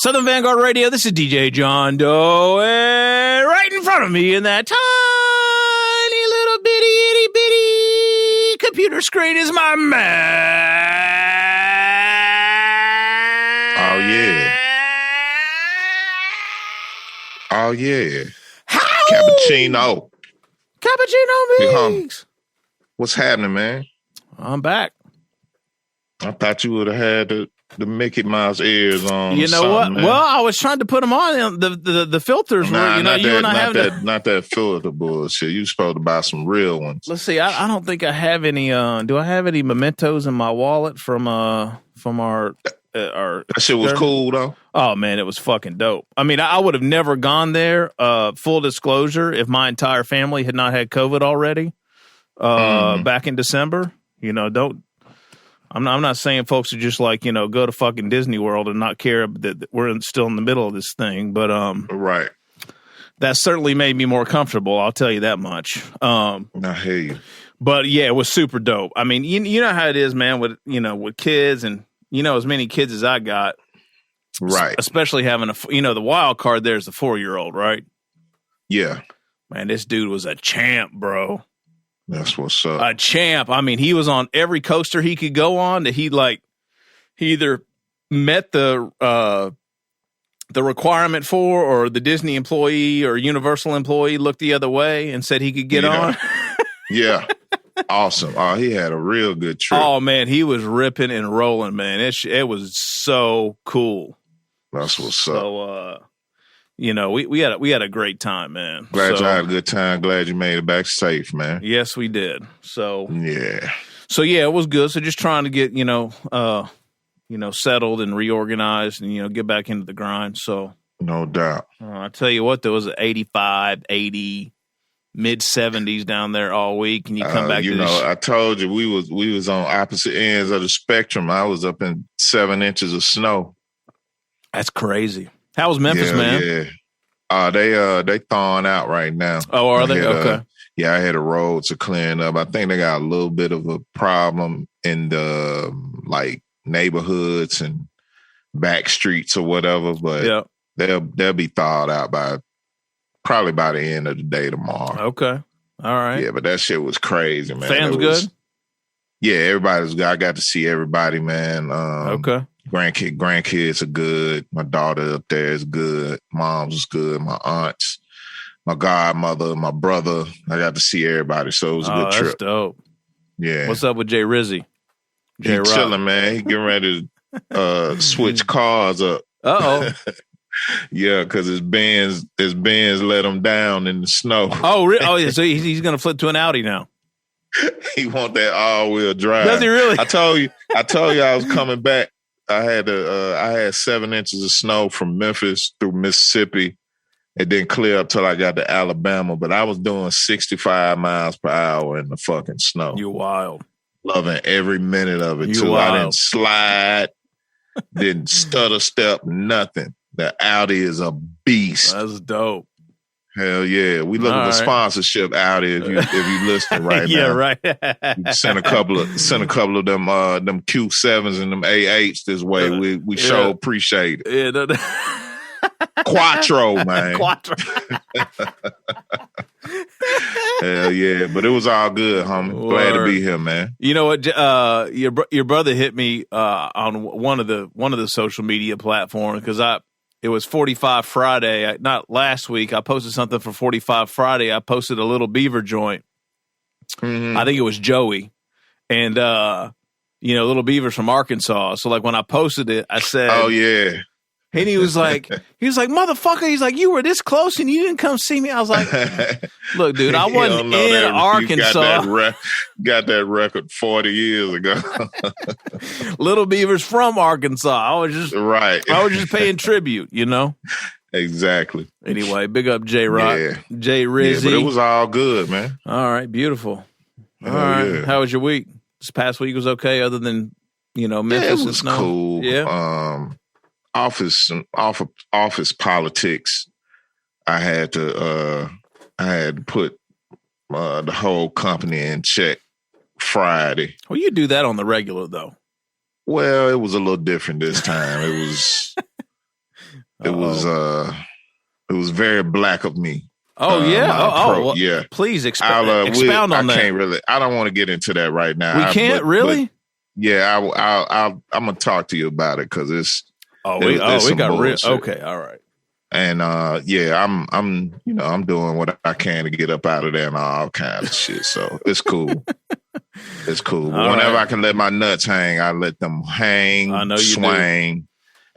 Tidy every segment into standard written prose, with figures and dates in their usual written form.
Southern Vangard Radio, this is DJ John Doe, and right in front of me in that tiny little bitty, itty bitty computer screen is my man. Oh, yeah. Oh, yeah. How? Cappuccino. Cappuccino Mix. What's happening, man? I'm back. I thought you would have had the Mickey Mouse ears on. You know what? Man. Well, I was trying to put them on. The filters were, not that filter bullshit. You supposed to buy some real ones. Let's see. I don't think I have any. Do I have any mementos in my wallet from our? That shit was cool though. Oh man, it was fucking dope. I mean, I would have never gone there. Full disclosure, if my entire family had not had COVID already, back in December, I'm not saying folks are just like, go to fucking Disney World and not care that we're still in the middle of this thing. But right. That certainly made me more comfortable. I'll tell you that much. I hear you. But yeah, it was super dope. I mean, you know how it is, man, with kids and, as many kids as I got. Right. Especially having the wild card there is the 4-year-old, right? Yeah. Man, this dude was a champ, bro. That's what's up. A champ. I mean, he was on every coaster he could go on that he either met the requirement for, or the Disney employee or Universal employee looked the other way and said he could get on. Yeah. Awesome. Oh, he had a real good trip. Oh man, he was ripping and rolling, man. It was so cool. That's what's up. So, we had a great time, man. Glad you had a good time. Glad you made it back safe, man. Yes, we did. So yeah. So yeah, it was good. So just trying to get settled and reorganized and get back into the grind. So no doubt. I tell you what, there was 85, 80, mid 70s down there all week, and you come back. I told you we was on opposite ends of the spectrum. I was up in 7 inches of snow. That's crazy. How was Memphis, man? Yeah. They thawing out right now. Oh, are they? Okay. I had a road to clearing up. I think they got a little bit of a problem in the neighborhoods and back streets or whatever, but they'll be thawed out probably by the end of the day tomorrow. Okay. All right. Yeah, but that shit was crazy, man. Fans good? Yeah, everybody's good. I got to see everybody, man. Okay. Grandkids are good. My daughter up there is good. Mom's is good. My aunts, my godmother, my brother. I got to see everybody, so it was a good trip. That's dope. Yeah. What's up with Jay Rizzy? He chilling, man. He getting ready to switch cars up. Uh-oh. Yeah, because his Benz let him down in the snow. Oh, really? Oh, yeah. So he's going to flip to an Audi now. He want that all-wheel drive. Does he really? I told you I was coming back. I had 7 inches of snow from Memphis through Mississippi. It didn't clear up till I got to Alabama, but I was doing 65 miles per hour in the fucking snow. You wild. Loving every minute of it, too. Wild. I didn't slide, didn't stutter step, nothing. The Audi is a beast. That's dope. Hell yeah. We looking for sponsorship, Audi, if you listening right now. Yeah, right. Send a couple of them Q7s and them A8s this way. We sure appreciate it. Yeah, Quattro, man. Quattro. Hell yeah. But it was all good, homie. Glad to be here, man. You know what? Your brother hit me on one of the social media platforms because it was 45 Friday. Not last week. I posted something for 45 Friday. I posted a Little Beaver joint. Mm-hmm. I think it was Joey. And, Little Beaver's from Arkansas. So, when I posted it, I said... Oh, yeah. And he was like, motherfucker, he's like, you were this close and you didn't come see me. I was like, look, dude, I wasn't in Arkansas. Got that record 40 years ago. Little Beaver's from Arkansas. I was just paying tribute, Exactly. Anyway, big up J Rock, Jay Rizzy. Yeah, but it was all good, man. All right, beautiful. All right. Yeah. How was your week? This past week was okay, other than Memphis it was and snow. Cool. Yeah. Office politics. I had to put the whole company in check Friday. Well, you do that on the regular, though. Well, it was a little different this time. It was It was very black of me. Oh yeah. Well, yeah. Please expound on that. I can't really. I don't want to get into that right now. We can't really. But, yeah, I'm gonna talk to you about it because it's. We got real. Okay, all right. And I'm doing what I can to get up out of there and all kinds of shit. So it's cool. It's cool. But whenever I can let my nuts hang, I let them hang, swing,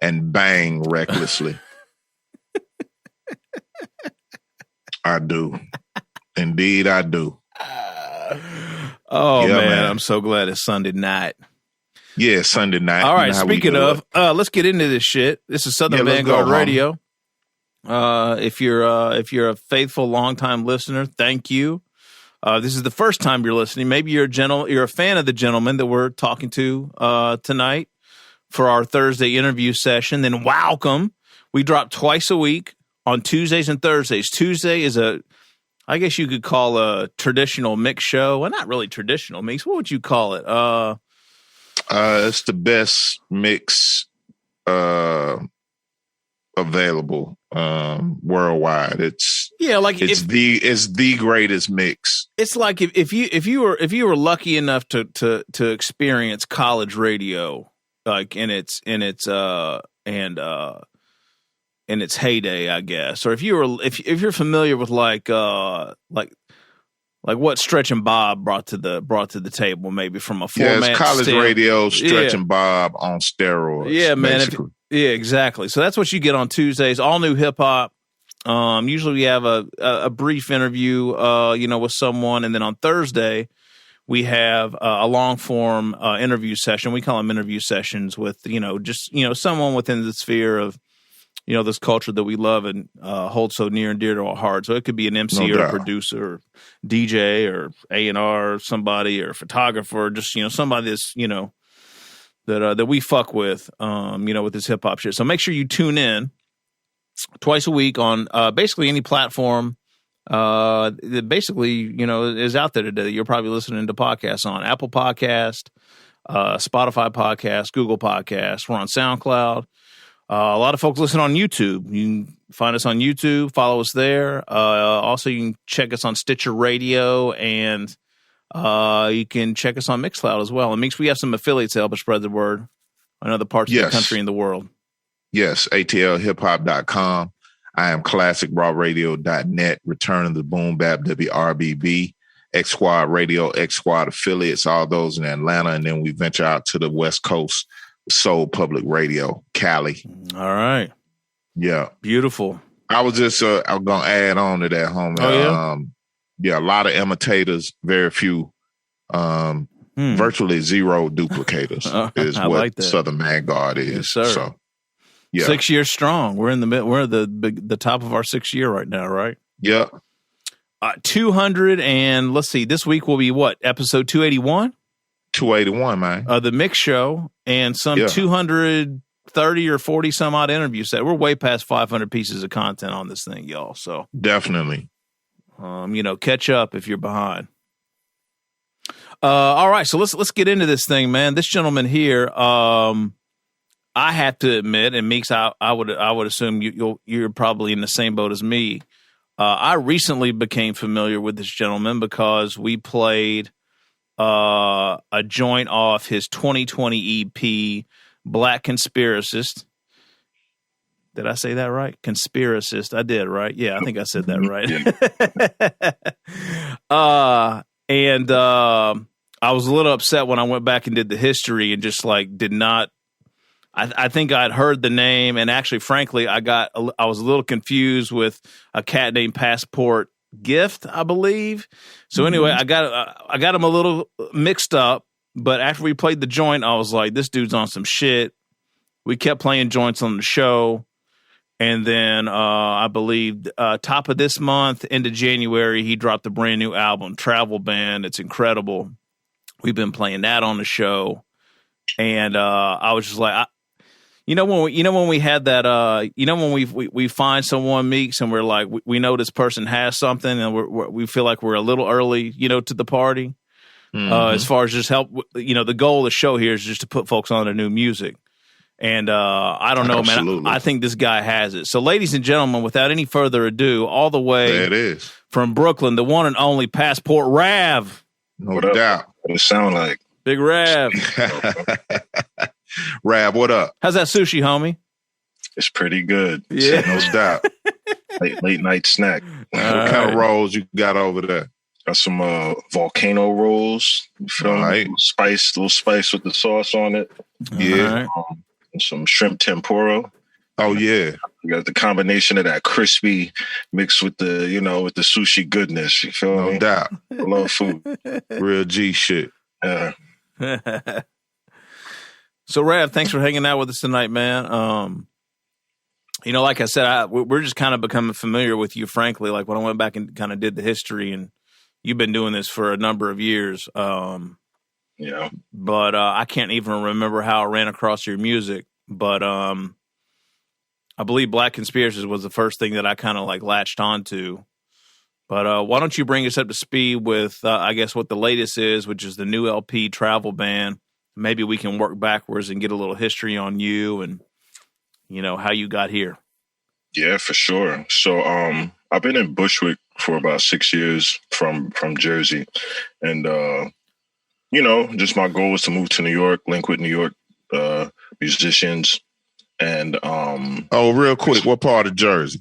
and bang recklessly. I do. Indeed, I do. Man, I'm so glad it's Sunday night. Yeah, Sunday night. All right, speaking of, let's get into this shit. This is Southern Vangard Radio. If you're a faithful, longtime listener, thank you. This is the first time you're listening. Maybe you're a fan of the gentleman that we're talking to tonight for our Thursday interview session. Then welcome. We drop twice a week on Tuesdays and Thursdays. Tuesday is I guess you could call a traditional mix show. Well, not really traditional mix. What would you call it? It's the best mix available worldwide. It's the greatest mix. It's like if you were lucky enough to experience college radio, like in its heyday, I guess, or if you're familiar with like what Stretch and Bob brought to the table, maybe from a format. It's college radio, Stretch and Bob on steroids. Yeah, man. Exactly. So that's what you get on Tuesdays. All new hip hop. Usually we have a brief interview, with someone, and then on Thursday we have a long form interview session. We call them interview sessions with someone within the sphere of this culture that we love and hold so near and dear to our heart. So it could be an MC or a producer, or DJ or A&R, or somebody, or photographer, or just somebody that's that we fuck with, with this hip hop shit. So make sure you tune in twice a week on basically any platform that basically is out there today that you're probably listening to podcasts on. Apple Podcast, Spotify Podcast, Google Podcast. We're on SoundCloud. A lot of folks listen on YouTube. You can find us on YouTube, follow us there. Also, you can check us on Stitcher Radio, and you can check us on Mixcloud as well. And we have some affiliates to help us spread the word on other parts of the country and the world. Yes, atlhiphop.com. I am classicrawradio.net, returning to BoomBap, WRBB, X Squad Radio, X Squad affiliates, all those in Atlanta. And then we venture out to the West Coast, Soul Public Radio, Cali. All right. Yeah. Beautiful. I was just I'm going to add on to that, homie. Oh, yeah. A lot of imitators, very few, virtually zero duplicators is what like Southern Vangard is. Yes, sir. So, yeah. 6 years strong. We're in we're the top of our 6th year right now, right? Yeah. 200 and let's see, this week will be what? Episode 281? 281, man. The mix show and some 230 or 40 some odd interviews. We're way past 500 pieces of content on this thing, y'all. So definitely, catch up if you're behind. All right, so let's get into this thing, man. This gentleman here, I have to admit, and Meeks, I would assume you're probably in the same boat as me. I recently became familiar with this gentleman because we played a joint off his 2020 EP, Black Conspiracist. Did I say that right? Conspiracist. I did, right? Yeah, I think I said that right. And I was a little upset when I went back and did the history and just did not. I think I'd heard the name, and actually, frankly, I was a little confused with a cat named Passport Gift, I believe. So anyway, I got him a little mixed up. But after we played the joint, I was like, this dude's on some shit. We kept playing joints on the show. And then I believe top of this month, into January, he dropped a brand new album, Travel Band. It's incredible. We've been playing that on the show. And I was just like, when we had that, when we find someone, Meeks, and we're like, we know this person has something, and we feel like we're a little early, to the party. As far as just help, the goal of the show here is just to put folks on their new music. And I don't know, man. I think this guy has it. So, ladies and gentlemen, without any further ado, all the way there it is. From Brooklyn, the one and only Passport Rav. No doubt. What it sound like? Big Rav. Rav, what up? How's that sushi, homie? It's pretty good. Yeah. No doubt. Late night snack. What kind of rolls you got over there? Got some volcano rolls. You feel me? Right. Little spice with the sauce on it. Yeah. And some shrimp tempura. Oh yeah. You got the combination of that crispy mixed with the, with the sushi goodness. You feel me? No doubt. I love food. Real G shit. Yeah. So, Rav, thanks for hanging out with us tonight, man. Like I said, we're just kind of becoming familiar with you, frankly. Like when I went back and kind of did the history, and you've been doing this for a number of years. Yeah. But I can't even remember how I ran across your music. But I believe Black Conspiracies was the first thing that I kind of like latched onto. But why don't you bring us up to speed with, I guess, what the latest is, which is the new LP, Travel Ban. Maybe we can work backwards and get a little history on you and, how you got here. Yeah, for sure. So I've been in Bushwick for about 6 years from Jersey. And, just my goal was to move to New York, link with New York musicians. And real quick, what part of Jersey?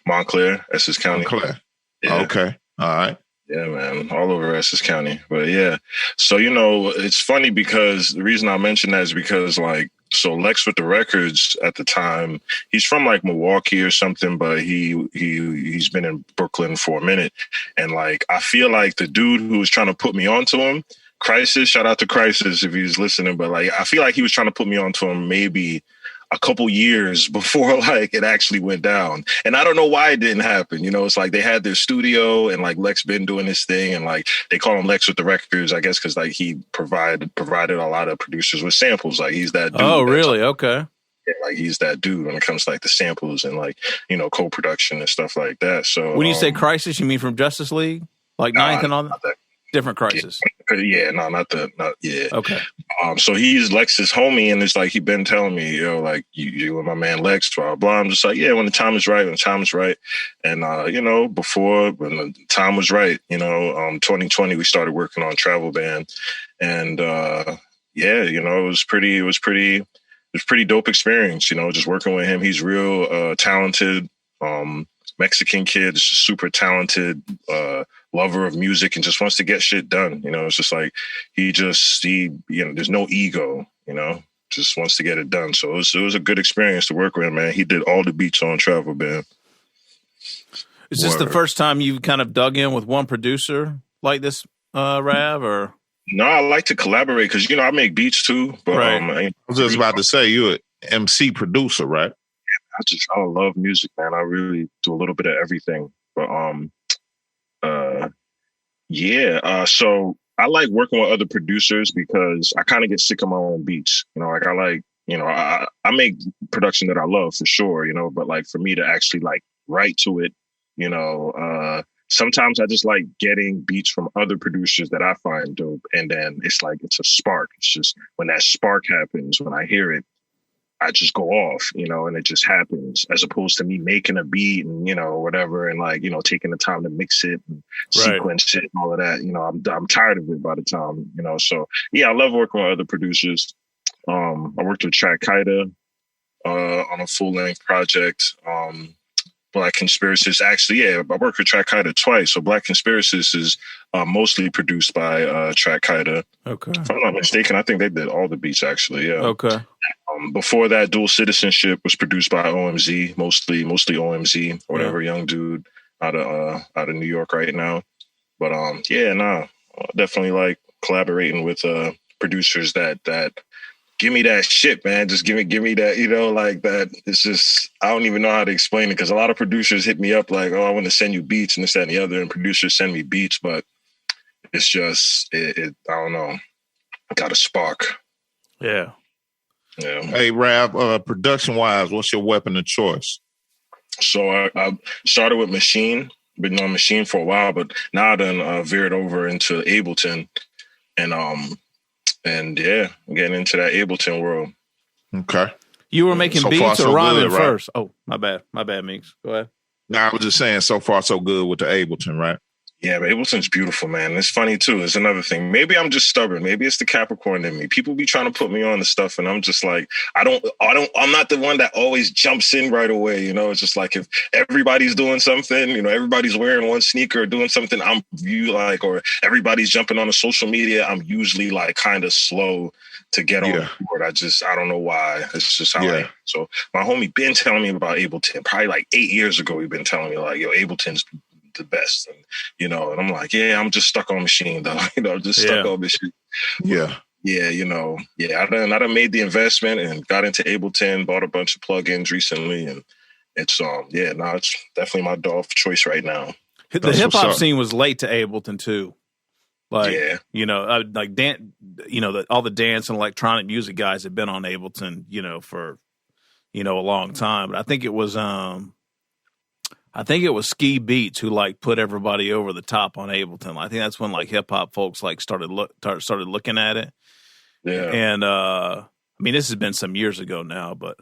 Montclair, Essex County. Montclair. Yeah. Okay. All right. Yeah, man, all over Essex County. But yeah, so, it's funny because the reason I mention that is because so LexWithTheRecords at the time, he's from Milwaukee or something, but he's been in Brooklyn for a minute. And I feel like the dude who was trying to put me onto him, Crisis, shout out to Crisis if he's listening, but I feel like he was trying to put me onto him maybe a couple years before it actually went down. And I don't know why it didn't happen. It's they had their studio and Lex been doing his thing and they call him LexWithTheRecords, I guess, because he provided a lot of producers with samples. He's that dude. Oh, really? Okay. Yeah, he's that dude when it comes to the samples and co-production and stuff like that. So when you say Crisis, you mean from Justice League? Ninth and all that? Different Crisis. Yeah, no, not yeah. Okay. So he's Lex's homie, and it's he been telling me, you and my man Lex, blah, blah. I'm just when the time is right, And, before when the time was right, 2020, we started working on Travel Ban. And, it was pretty dope experience, just working with him. He's real talented, Mexican kid, super talented, lover of music and just wants to get shit done. It's just he there's no ego, just wants to get it done. So it was a good experience to work with him, man. He did all the beats on Travel Ban. Is this the first time you've kind of dug in with one producer like this, Rav, or? No, I like to collaborate because, I make beats too. But right. I was just about to say, you're an MC producer, right? I love music, man. I really do a little bit of everything. But so I like working with other producers because I kind of get sick of my own beats. I make production that I love for sure, but for me to actually write to it, sometimes I just like getting beats from other producers that I find dope. And then it's a spark. It's just when that spark happens, when I hear it, I just go off, and it just happens as opposed to me making a beat and, whatever. And taking the time to mix it and sequence it and all of that, I'm tired of it by the time, so yeah, I love working with other producers. I worked with Track Kaida, on a full length project. Black Conspiracies, actually, yeah, I worked with Track Kaida twice. So Black Conspiracies is mostly produced by Track Kaida. Okay. If I'm not mistaken, I think they did all the beats actually. Yeah. Okay. Before that, Dual Citizenship was produced by OMZ, mostly OMZ, whatever, young dude out of New York right now. But definitely like collaborating with producers that give me that shit, man. Just give me that, that. It's just, I don't even know how to explain it because a lot of producers hit me up like, oh, I want to send you beats and this, that, and the other. And producers send me beats, but it's just, I don't know. Got a spark. Yeah. Yeah. Hey, Rav, production-wise, what's your weapon of choice? So I started with Machine, been on Machine for a while, but now I done veered over into Ableton. And yeah, I'm getting into that Ableton world. Okay. You were making so beats far, or so rhyming good, right? first? Oh, my bad, Meeks. Go ahead. No, I was just saying, so far so good with the Ableton, right? Yeah, but Ableton's beautiful, man. It's funny too. It's another thing. Maybe I'm just stubborn. Maybe it's the Capricorn in me. People be trying to put me on the stuff, and I'm just like, I'm not the one that always jumps in right away. You know, it's just like if everybody's doing something, you know, everybody's wearing one sneaker or doing something, or everybody's jumping on a social media, I'm usually like kind of slow to get on board. I don't know why. It's just how I am. So my homie been telling me about Ableton. Probably like 8 years ago, he been telling me like, yo, Ableton's the best. And, you know, and I'm like, yeah, I'm just stuck on Machine though. You know, just stuck on Machine. Yeah. Yeah, you know, I done made the investment and got into Ableton, bought a bunch of plugins recently, and it's it's definitely my DAW of choice right now. The hip hop scene was late to Ableton too. Like, you know, all the dance and electronic music guys have been on Ableton, you know, for, you know, a long time. But I think it was Ski Beats who like put everybody over the top on Ableton. I think that's when like hip hop folks like started looking at it. Yeah. And I mean, this has been some years ago now, but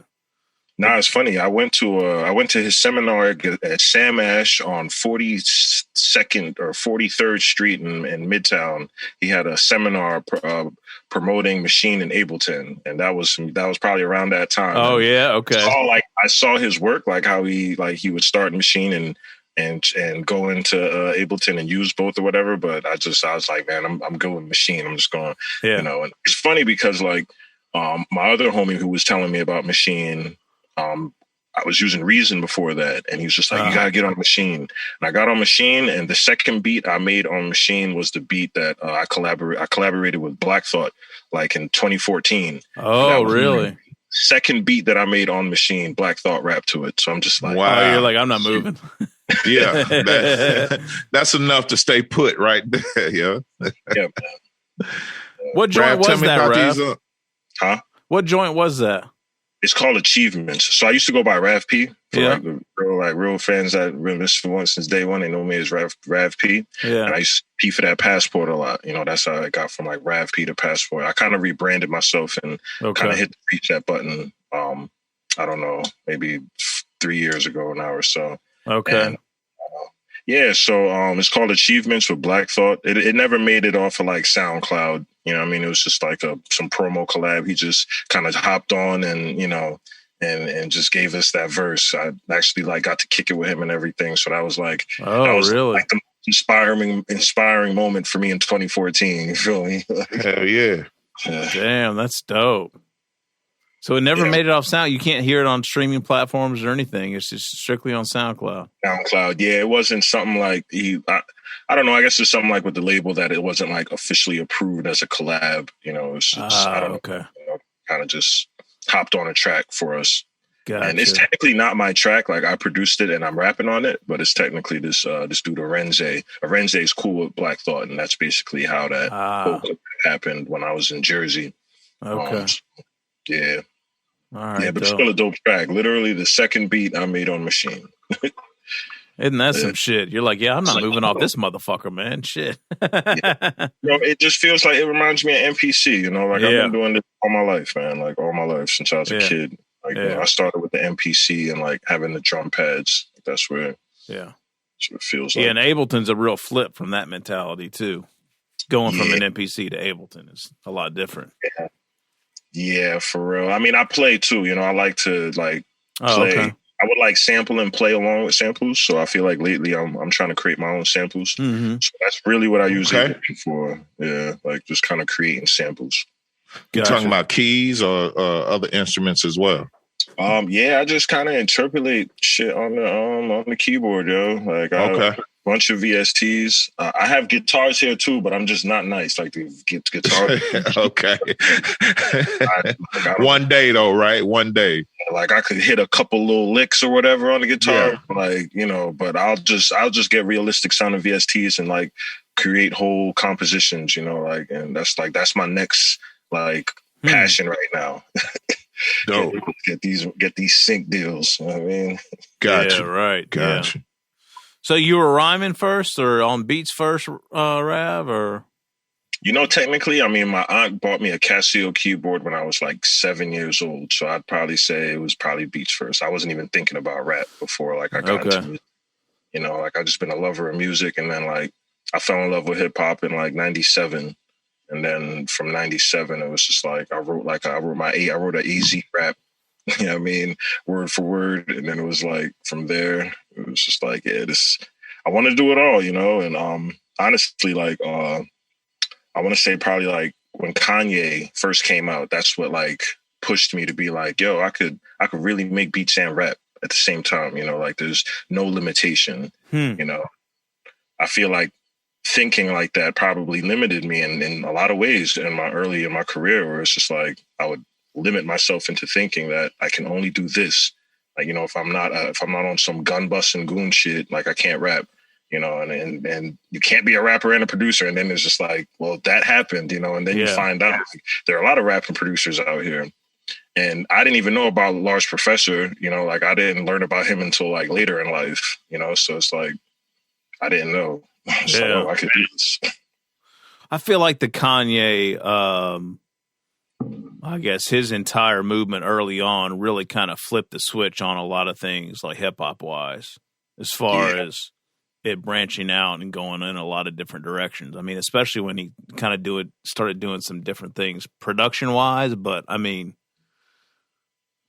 it's funny. I went to his seminar at Sam Ash on 42nd or 43rd Street in Midtown. He had a seminar promoting Machine and Ableton, and that was probably around that time. Oh yeah, okay. I saw his work, like how he would start Machine and go into Ableton and use both or whatever. But I was like, man, I'm good with Machine. I'm just going, you know. And it's funny because like my other homie who was telling me about Machine. I was using Reason before that, and he was just like, you gotta get on Machine. And I got on Machine, and the second beat I made on Machine was the beat that I collaborated with Black Thought, like in 2014. Oh, really? Second beat that I made on Machine, Black Thought rapped to it. So I'm just like, wow. Oh, you're like, I'm not moving. That's enough to stay put right there. Yeah. Yeah, man. What joint was that, Rav? Huh? What joint was that? It's called Achievements. So I used to go by Rav P. For real fans that have been listening for one since day one. They know me as Rav P. Yeah. And I used to P for that Passport a lot. You know, that's how I got from like Rav P to Passport. I kind of rebranded myself and kind of hit the reset button. I don't know, maybe 3 years ago now or so. Okay. And, so it's called Achievements with Black Thought. It never made it off of like SoundCloud. You know what I mean? It was just like some promo collab. He just kind of hopped on and, you know, and just gave us that verse. I actually like got to kick it with him and everything. So that was like, really? Like the inspiring moment for me in 2014. You feel me? Hell yeah. Damn, that's dope. So it never made it off Sound. You can't hear it on streaming platforms or anything. It's just strictly on SoundCloud. SoundCloud, yeah. It wasn't something like I don't know. I guess it's something like with the label that it wasn't like officially approved as a collab. You know, it's I don't know. You know, kind of just hopped on a track for us. Gotcha. And it's technically not my track. Like I produced it and I'm rapping on it, but it's technically this dude Arenze. Arenze is cool with Black Thought, and that's basically how that whole clip happened when I was in Jersey. Okay. Yeah. All right. Yeah, but it's still a dope track. Literally the second beat I made on Machine. Isn't that some shit? You're like, I'm not moving off this motherfucker, man. Shit. You know, it just feels like it reminds me of MPC, you know, like I've been doing this all my life, man. Like all my life since I was a kid. Like you know, I started with the MPC and like having the drum pads. That's where that's what it feels like. Yeah, and Ableton's a real flip from that mentality too. Going from an MPC to Ableton is a lot different. Yeah, for real. I mean, I play too. You know, I like to like play. Okay. I would like sample and play along with samples. So I feel like lately I'm trying to create my own samples. Mm-hmm. So that's really what I use it for. Yeah, like just kind of creating samples. You talking about keys or other instruments as well? I just kind of interpolate shit on the keyboard, yo. Like a bunch of VSTs. I have guitars here too, but I'm just not nice. Like the guitar. Okay. One day though, right? One day. Like I could hit a couple little licks or whatever on the guitar, like you know. But I'll just get realistic sounding VSTs and like create whole compositions, you know. Like, and that's my next like passion right now. Dope. Get these sync deals. You know what I mean, gotcha. Yeah, right. Gotcha. Yeah. So you were rhyming first, or on beats first, Rav, or? Technically, I mean, my aunt bought me a Casio keyboard when I was like 7 years old. So I'd probably say it was probably beats first. I wasn't even thinking about rap before like I got into music. Like I just been a lover of music, and then like I fell in love with hip hop in like 97. And then from 97, it was just like I wrote an easy rap, you know what I mean, word for word. And then it was like from there, it was just like, I want to do it all, and honestly, like I want to say probably like when Kanye first came out, that's what like pushed me to be like, yo, I could really make beats and rap at the same time, like there's no limitation, I feel like thinking like that probably limited me in a lot of ways in my career, where it's just like I would limit myself into thinking that I can only do this. Like, if I'm not on some gun busting goon shit, like I can't rap, and you can't be a rapper and a producer. And then it's just like, well, that happened, and then you find out like, there are a lot of rapping producers out here. And I didn't even know about Large Professor, like I didn't learn about him until like later in life, so it's like, I didn't know. So I could do this. I feel like the Kanye, I guess his entire movement early on really kind of flipped the switch on a lot of things, like hip hop wise, as far as it branching out and going in a lot of different directions. I mean, especially when he kind of started doing some different things production wise. But I mean,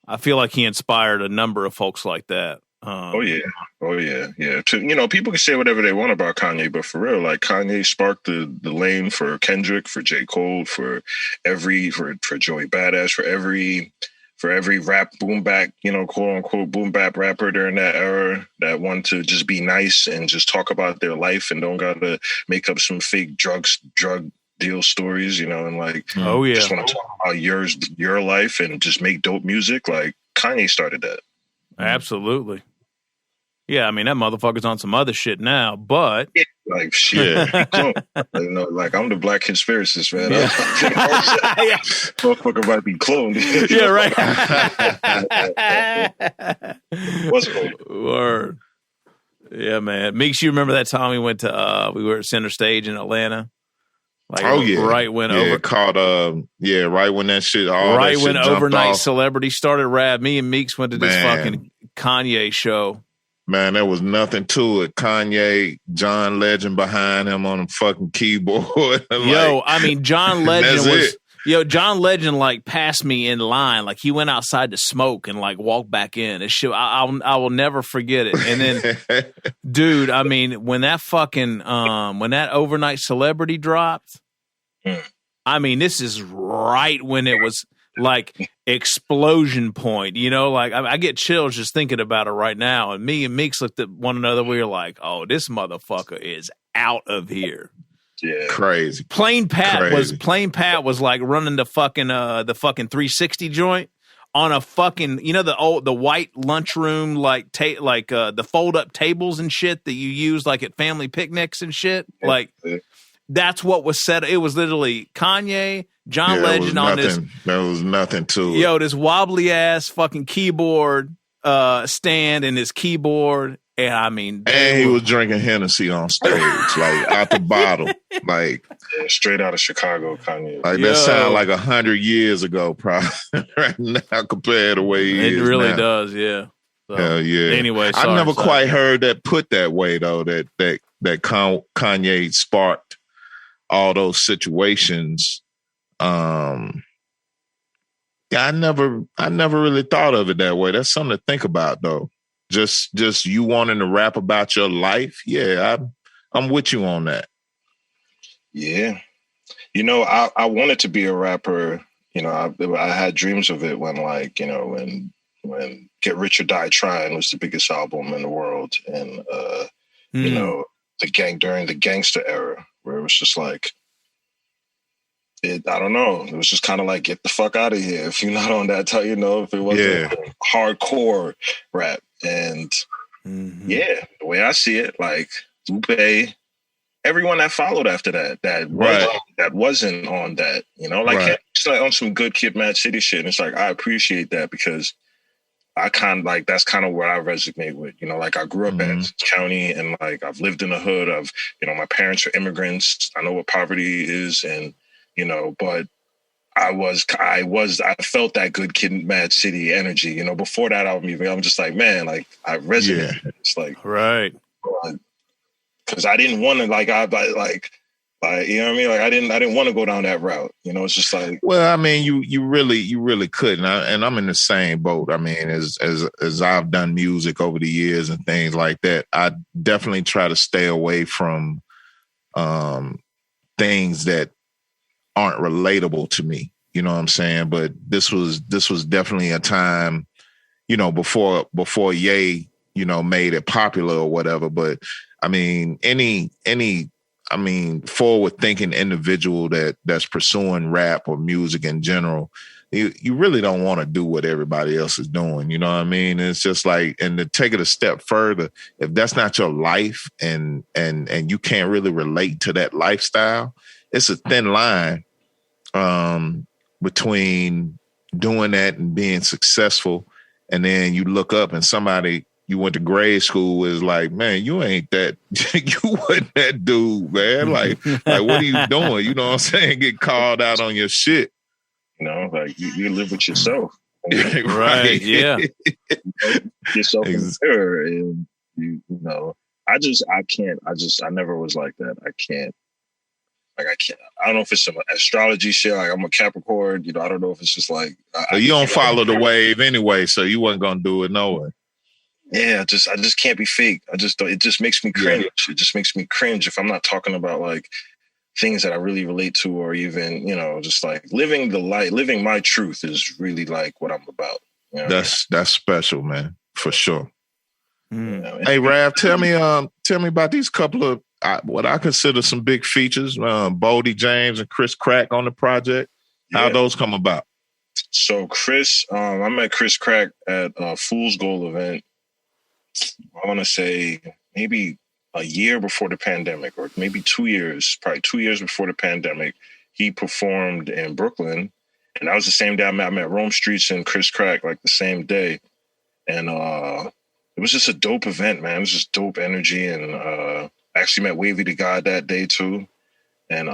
I feel like he inspired a number of folks like that. Oh yeah. People can say whatever they want about Kanye, but for real, like Kanye sparked the lane for Kendrick, for J. Cole, for Joey Badass, for every rap boom bap, quote unquote boom bap rapper during that era that want to just be nice and just talk about their life and don't gotta make up some fake drug deal stories, and like just want to talk about your life and just make dope music. Like Kanye started that. Absolutely. Yeah, I mean, that motherfucker's on some other shit now, but... Like, shit. Like, I'm the black conspiracist, man. Motherfucker might be cloned. Yeah, right. What's going on? Word. Yeah, man. Meeks, you remember that time we went to, we were at Center Stage in Atlanta? Like, right when right when that shit, right that when shit Overnight off. Celebrity started rap, me and Meeks went to this fucking Kanye show. Man, there was nothing to it. Kanye, John Legend behind him on the fucking keyboard. I mean, John Legend John Legend like passed me in line. Like he went outside to smoke and like walked back in. It's shit. I will never forget it. And then, dude, I mean, when that fucking when that Overnight Celebrity dropped, I mean, this is right when it was like explosion point. Like I get chills just thinking about it right now. And me and Meeks looked at one another. We were like, "Oh, this motherfucker is out of here." Yeah, crazy. Plain Pat was like running the fucking 360 joint on a fucking the white lunchroom the fold up tables and shit that you use like at family picnics and shit. Like that's what was said. It was literally Kanye, John Legend on this. There was nothing to it. Yo, this wobbly ass fucking keyboard stand and his keyboard. And I mean, he was drinking Hennessy on stage, like out the bottle, like straight out of Chicago, Kanye. Like that sound like 100 years ago, probably right now compared to the way he is. It really now. Does, yeah. So, hell yeah. Anyway, I never quite heard that put that way though. That Kanye sparked all those situations. I never really thought of it that way. That's something to think about though. Just you wanting to rap about your life. Yeah, I'm with you on that. Yeah. I wanted to be a rapper. I had dreams of it when when Get Rich or Die Trying was the biggest album in the world. And, during the gangster era where it was just like, I don't know. It was just kind of like, get the fuck out of here. If you're not on that, if it wasn't hardcore rap. And the way I see it, like Lupe, everyone that followed after that wasn't on that, it's like on some good Kid Mad City shit. And it's like, I appreciate that because I kind of like, that's kind of where I resonate with, you know, like I grew up at county and like I've lived in the hood of, you know, my parents are immigrants. I know what poverty is and, you know, but I felt that good kid in Mad City energy, you know, before that album even, I'm just like, man, like I resonate. Yeah. It's like, right. Cause I didn't want to you know what I mean? Like I didn't want to go down that route. You know, it's just like. Well, I mean, you really couldn't, and I'm in the same boat. I mean, as I've done music over the years and things like that, I definitely try to stay away from things that aren't relatable to me. You know what I'm saying? But this was definitely a time, you know, before Ye, you know, made it popular or whatever. But I mean, any forward-thinking individual that's pursuing rap or music in general, you really don't want to do what everybody else is doing. You know what I mean? It's just like, and to take it a step further, if that's not your life and you can't really relate to that lifestyle, it's a thin line between doing that and being successful. And then you look up and somebody you went to grade school is like, man, you ain't that, you wasn't that dude, man. Like what are you doing? You know what I'm saying? Get called out on your shit. You know, like you live with yourself. Right. Yeah. Yourself in the mirror. And you know, I never was like that. I can't. I don't know if it's some astrology shit. Like I'm a Capricorn. You know, I don't know if it's just like. So you don't follow the wave anyway, so you wasn't gonna do it no way. Yeah, I just can't be fake. It just makes me cringe. Yeah. It just makes me cringe if I'm not talking about like things that I really relate to, or even, you know, just like living my truth is really like what I'm about. You know that's special, man, for sure. Hey, Rav, tell me about these couple of what I consider some big features, Boldy James and CHRIS CRACK on the project. How those come about? So Chris, I met CHRIS CRACK at a Fool's Gold event. I want to say maybe a year before the pandemic, or maybe 2 years, probably 2 years before the pandemic. He performed in Brooklyn, and that was the same day I met Rome Streets and CHRIS CRACK, like the same day. And it was just a dope event, man. It was just dope energy, and I actually met Wavy the God that day too, and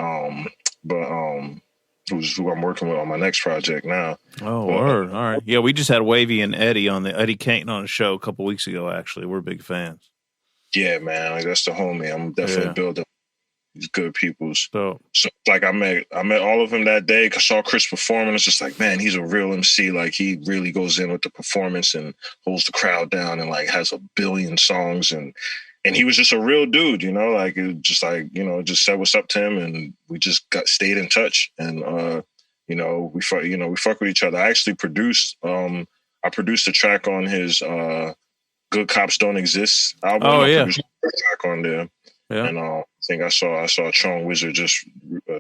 who I'm working with on my next project now. Oh, word. All right. Yeah, we just had Wavy and Eddie Caton on a show a couple weeks ago, actually. We're big fans. Yeah, man. Like, that's the homie. I'm definitely building these good peoples. So like I met all of them that day. I saw Chris perform, and it's just like, man, he's a real MC. Like he really goes in with the performance and holds the crowd down and like has a billion songs, and he was just a real dude, you know, like it just like, you know, just said what's up to him, and we just stayed in touch, and you know, we fuck with each other. I actually produced a track on his Good Cops Don't Exist album. Oh yeah, I produced a track on there. Yeah. And I think I saw Chong Wizard just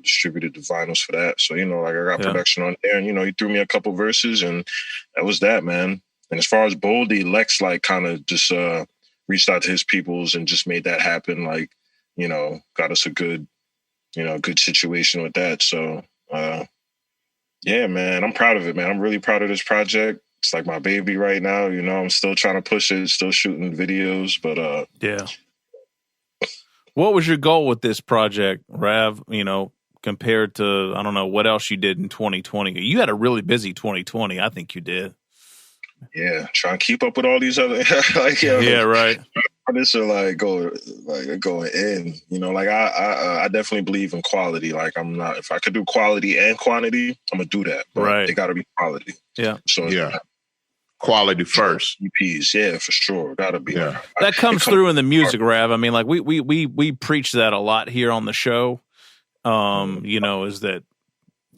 distributed the vinyls for that. So, you know, like I got production on there, and, you know, he threw me a couple verses, and that was that, man. And as far as Boldy, Lex like kind of just reached out to his peoples and just made that happen. Like, you know, got us a good situation with that. So, yeah, man, I'm proud of it, man. I'm really proud of this project. It's like my baby right now. You know, I'm still trying to push it, still shooting videos, but yeah. What was your goal with this project, Rav? You know, compared to, I don't know, what else you did in 2020? You had a really busy 2020. I think you did. Yeah, trying to keep up with all these other right. Artists are like going in. You know, like I definitely believe in quality. Like I'm not, if I could do quality and quantity, I'm gonna do that. But right, they got to be quality. Yeah. So yeah, quality first. EPs, yeah, for sure, got to be. Yeah. That comes through in the music, Rav. I mean, like we preach that a lot here on the show. You know, is that,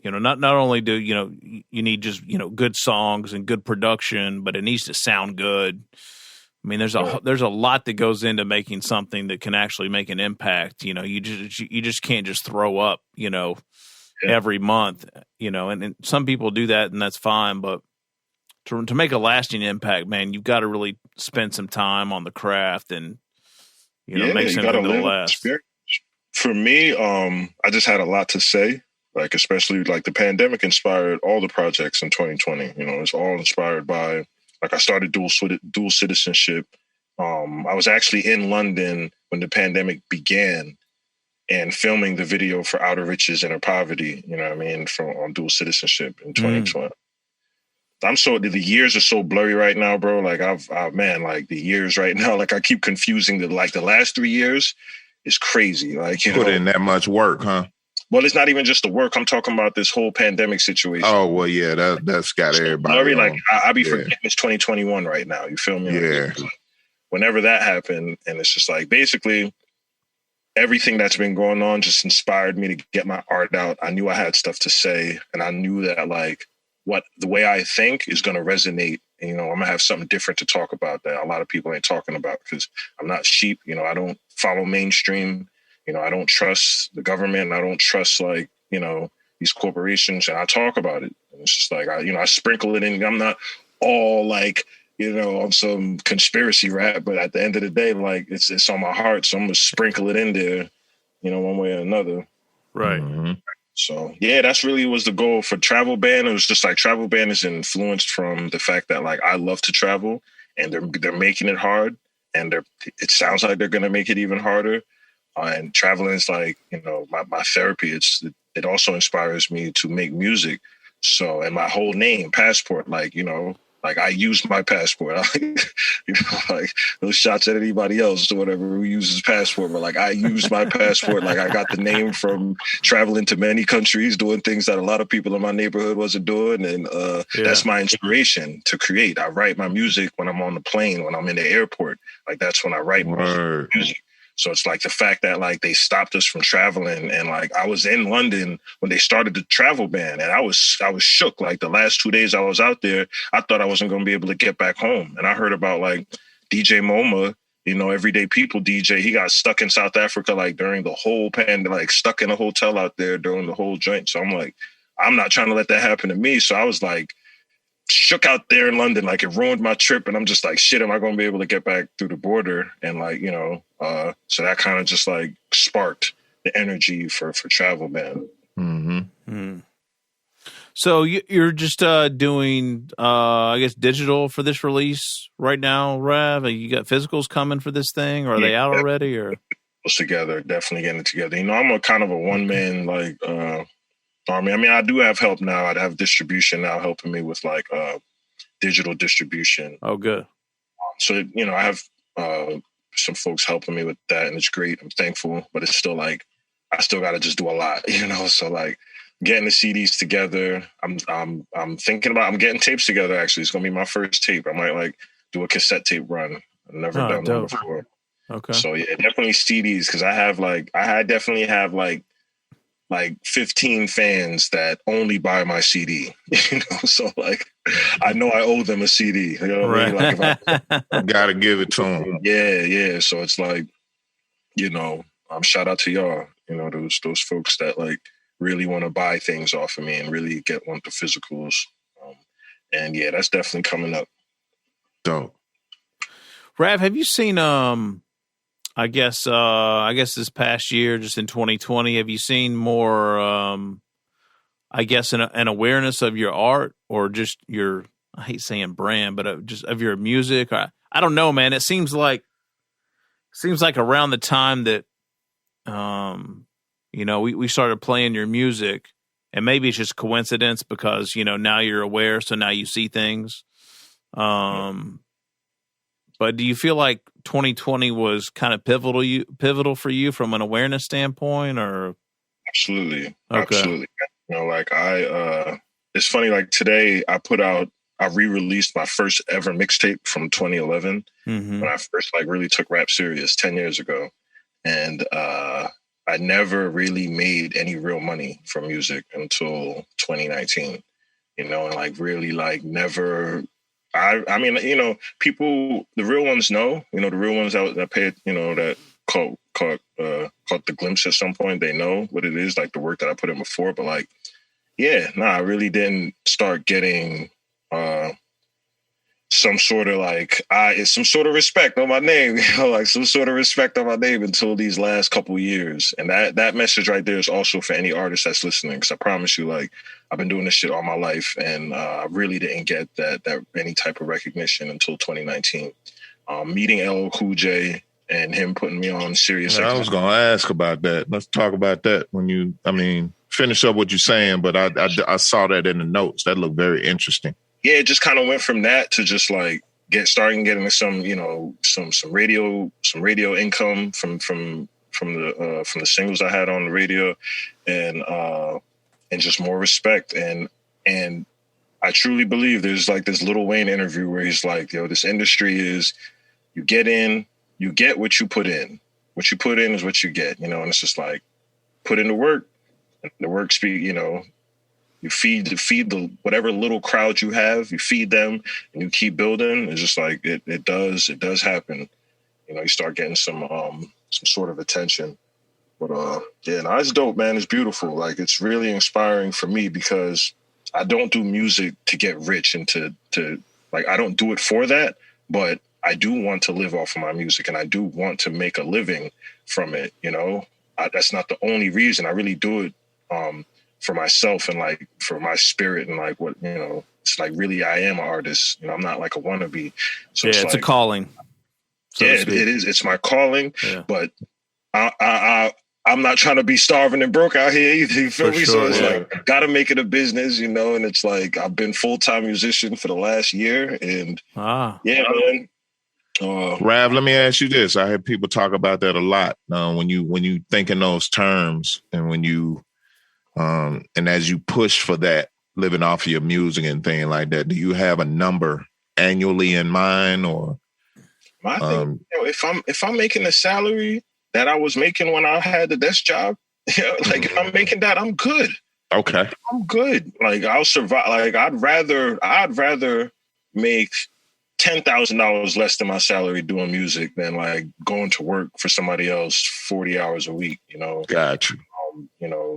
you know, not only do, you know, you need just, you know, good songs and good production, but it needs to sound good. I mean, there's a lot that goes into making something that can actually make an impact. You know, you just can't just throw up, you know, every month, you know, and some people do that, and that's fine. But to make a lasting impact, man, you've got to really spend some time on the craft and, you know, make something that'll last. For me, I just had a lot to say. Like, especially like the pandemic inspired all the projects in 2020. You know, it's all inspired by like I started dual citizenship. I was actually in London when the pandemic began and filming the video for Outer Riches, Inner Poverty, you know what I mean, on dual citizenship in 2020. The years are so blurry right now, bro. Like the years right now, like I keep confusing the last 3 years is crazy. Like, you put in that much work, huh? Well, it's not even just the work. I'm talking about this whole pandemic situation. Oh, well, yeah, that's got everybody. Blurry, like I be forgetting it's 2021 right now. You feel me? Yeah. Like, whenever that happened, and it's just like basically everything that's been going on just inspired me to get my art out. I knew I had stuff to say, and I knew that like the way I think is going to resonate. And, you know, I'm going to have something different to talk about that a lot of people ain't talking about because I'm not sheep. You know, I don't follow mainstream. You know, I don't trust the government. I don't trust like, you know, these corporations, and I talk about it. And it's just like, I sprinkle it in. I'm not all like, you know, on some conspiracy rap, but at the end of the day, like it's on my heart. So I'm going to sprinkle it in there, you know, one way or another. Right. Mm-hmm. So, yeah, that's really was the goal for Travel Ban. It was just like Travel Ban is influenced from the fact that like I love to travel and they're making it hard, and it sounds like they're going to make it even harder. And traveling is like, you know, my therapy. It also inspires me to make music. So, and my whole name, Passport, like, you know, like I use my passport. You know, like those shots at anybody else or whatever who uses passport, but like I use my passport. Like I got the name from traveling to many countries, doing things that a lot of people in my neighborhood wasn't doing, and that's my inspiration to create. I write my music when I'm on the plane, when I'm in the airport. Like that's when I write music. So it's like the fact that like they stopped us from traveling, and like I was in London when they started the travel ban, and I was shook. Like the last 2 days I was out there, I thought I wasn't going to be able to get back home. And I heard about like DJ MoMA, you know, Everyday People DJ. He got stuck in South Africa like during the whole pandemic, like stuck in a hotel out there during the whole joint. So I'm like, I'm not trying to let that happen to me. So I was like shook out there in London, like it ruined my trip, and I'm just like, shit, am I going to be able to get back through the border? And like, you know, so that kind of just like sparked the energy for Travel Ban. Mm-hmm. Mm. So you're just doing, I guess, digital for this release right now, Rav? You got physicals coming for this thing, or are they out already? Or together, definitely getting it together. You know, I'm a kind of a one man like army. I mean, I do have help now. I have distribution now helping me with like digital distribution. Oh, good. So, you know, I have some folks helping me with that, and it's great. I'm thankful, but it's still like I still got to just do a lot, you know. So like getting the CDs together. I'm thinking about getting tapes together. Actually, it's gonna be my first tape. I might like do a cassette tape run. I've never done that before. Okay. So yeah, definitely CDs, because I definitely have like 15 fans that only buy my CD, you know? So like, I know I owe them a CD, you know what I mean? Like if I gotta give it to them. Yeah. So it's like, you know, shout out to y'all, you know, those folks that like really want to buy things off of me and really want the physicals. And yeah, that's definitely coming up. Dope. Rav, have you seen, I guess this past year, just in 2020, have you seen more, I guess, an awareness of your art, or just your, I hate saying brand, but just of your music? I don't know, man. It seems like around the time that, you know, we started playing your music, and maybe it's just coincidence because, you know, now you're aware, so now you see things. But do you feel like 2020 was kind of pivotal for you from an awareness standpoint, or? Absolutely. Okay. Absolutely. You know, like it's funny, like today I re-released my first ever mixtape from 2011 when I first like really took rap serious 10 years ago. And I never really made any real money from music until 2019, you know, and like really like never. I mean, you know, people, the real ones know, you know, the real ones that paid, you know, that caught the glimpse at some point, they know what it is, like the work that I put in before. But like, yeah, I really didn't start getting some sort of it's some sort of respect on my name, like some sort of respect on my name until these last couple years. And that message right there is also for any artist that's listening. Cause I promise you, like, I've been doing this shit all my life and I really didn't get that any type of recognition until 2019. Meeting LL Cool J and him putting me on Sirius. I was going to ask about that. Let's talk about that finish up what you're saying, but I saw that in the notes. That looked very interesting. Yeah, it just kind of went from that to just like getting some radio income from the singles I had on the radio, and just more respect. And I truly believe there's like this Lil Wayne interview where he's like, yo, this industry is, you get in, you get what you put in. What you put in is what you get, and it's just like, put in the work, and the work speak, you feed the whatever little crowd you have, you feed them and you keep building. It's just like it does happen. You start getting some sort of attention. But it's dope, man. It's beautiful. Like, it's really inspiring for me because I don't do music to get rich and to I don't do it for that, but I do want to live off of my music and I do want to make a living from it. That's not the only reason. I really do it for myself and like for my spirit and like what, it's like really I am an artist. I'm not like a wannabe. So it's a calling. It is. It's my calling, but I'm not trying to be starving and broke out here either. You feel me? Sure, so it's like, I gotta make it a business, and it's like, I've been full-time musician for the last year and man. Rav, let me ask you this. I heard people talk about that a lot. When you think in those terms and when you, and as you push for that, living off of your music and things like that, do you have a number annually in mind, or? My thing, if I'm making a salary that I was making when I had the desk job, like if I'm making that, I'm good. Okay, I'm good. Like, I'll survive. Like, I'd rather make $10,000 less than my salary doing music than like going to work for somebody else 40 hours a week. Got you.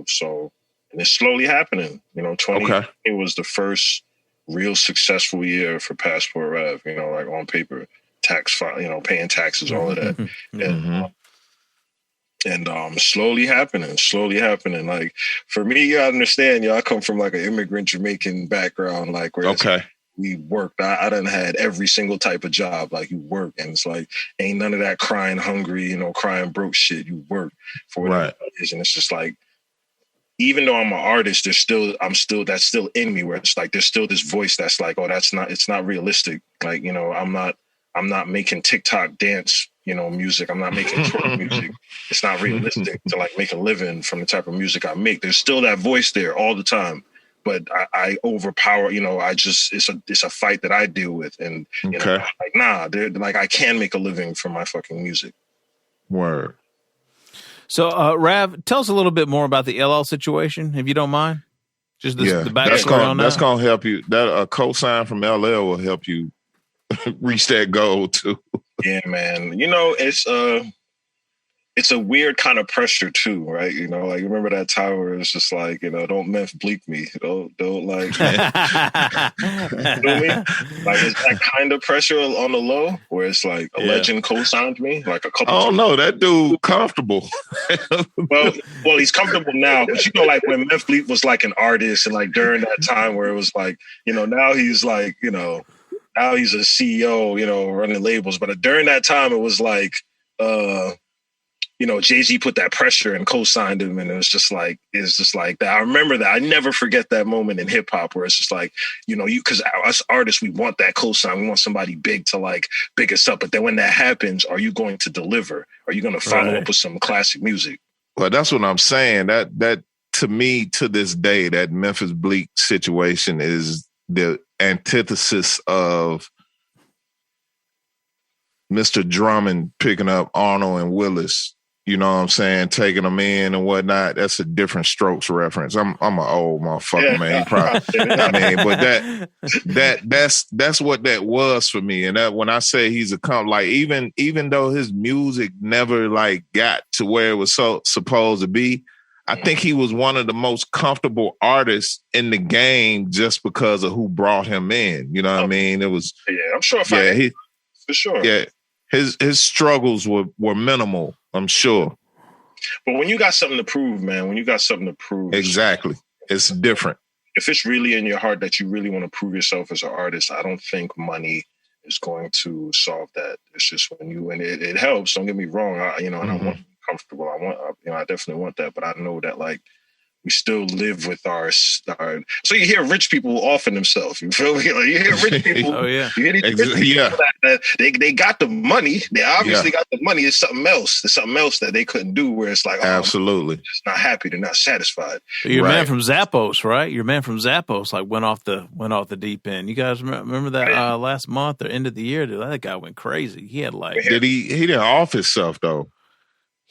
So. And it's slowly happening. 2020 it was the first real successful year for Passport RAV, like on paper, tax file, paying taxes, all of that. And slowly happening. Like, for me, you understand, I come from like an immigrant Jamaican background, like where we worked. I done had every single type of job. Like, you work, and it's like, ain't none of that crying hungry, crying broke shit. You work for whatever it is. And it's just like, even though I'm an artist, that's still in me, where it's like, there's still this voice that's like, oh, it's not realistic. Like, I'm not making TikTok dance, music. I'm not making twerk music. It's not realistic to like make a living from the type of music I make. There's still that voice there all the time, but I overpower, it's a fight that I deal with. And, like, nah, like, I can make a living from my fucking music. Word. So, Rav, tell us a little bit more about the LL situation, if you don't mind. Just the backstory on that. That's going to help you. That a cosign from LL will help you reach that goal too. Yeah, man. It's a weird kind of pressure too, right? Like, remember that time where it's just like, don't meth bleak me. Don't like, you know what I mean? Like, it's that kind of pressure on the low where it's like a legend co-signed me like a couple. Oh no, that dude comfortable. well, he's comfortable now, but like when Meth Bleak was like an artist, and like during that time where it was like, now he's like, now he's a CEO, running labels. But during that time, it was like, Jay-Z put that pressure and co-signed him, and it's just like that. I remember that. I never forget that moment in hip hop where it's just like, because us artists, we want that co-sign. We want somebody big to like big us up. But then when that happens, are you going to deliver? Are you going to follow up with some classic music? Well, that's what I'm saying. That to me, to this day, that Memphis Bleak situation is the antithesis of Mr. Drummond picking up Arnold and Willis. You know what I'm saying? Taking them in and whatnot. That's a different Strokes reference. I'm an old motherfucker, man. But that's what that was for me. And that when I say he's like, even though his music never like got to where it was so supposed to be, I think he was one of the most comfortable artists in the game just because of who brought him in. You know what I mean? It was I'm sure for sure. Yeah. His struggles were minimal, I'm sure. But when you got something to prove, man, exactly. It's different. If it's really in your heart that you really want to prove yourself as an artist, I don't think money is going to solve that. It's just when it helps. Don't get me wrong. And I want to be comfortable. I definitely want that. But I know that we still live with our. So you hear rich people offing themselves. You feel me? Like you hear rich people. Oh yeah. You hear these rich people that they got the money. They obviously got the money. It's something else. There's something else that they couldn't do. Where it's like, absolutely, they're just not happy. They're not satisfied. Your man from Zappos, right? Your man from Zappos went off the deep end. You guys remember that last month or end of the year? Dude, that guy went crazy. He had did he didn't off himself though.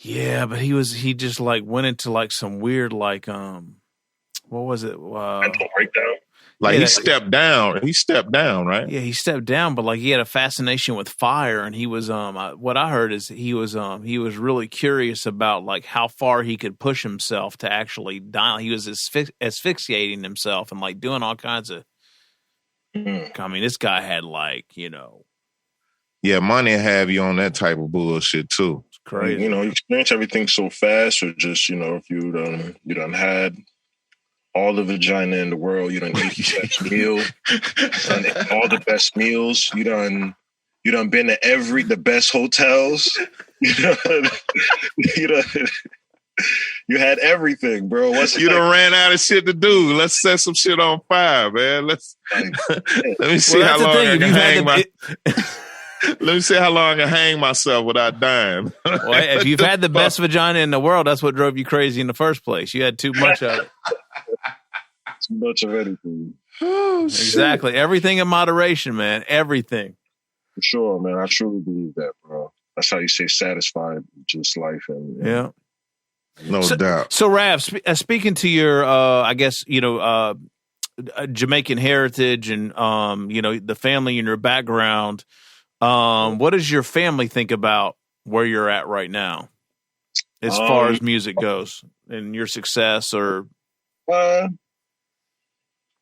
Yeah, but he just went into some weird what was it? Mental breakdown. He stepped down. He stepped down, right? Yeah, he stepped down, but he had a fascination with fire, and he was what I heard is he was really curious about how far he could push himself to actually die. He was asphyxiating himself and doing all kinds of. I mean, this guy had Yeah, money have you on that type of bullshit too. It's crazy. You experience everything so fast, or just if you done had all the vagina in the world, you done ate the best meal, all the best meals, you done been to the best hotels, you had everything, bro. You done ran out of shit to do. Let's set some shit on fire, man. Let me see how long I can hang Let me see how long I can hang myself without dying. Well, if you've had the best vagina in the world, that's what drove you crazy in the first place. You had too much of it. Too much of anything. Oh, exactly. Shit. Everything in moderation, man. Everything. For sure, man. I truly believe that, bro. That's how you stay satisfied with just life. Yeah. No doubt. So, Rav, speaking to your, Jamaican heritage and, the family in your background, what does your family think about where you're at right now as far as music goes and your success or?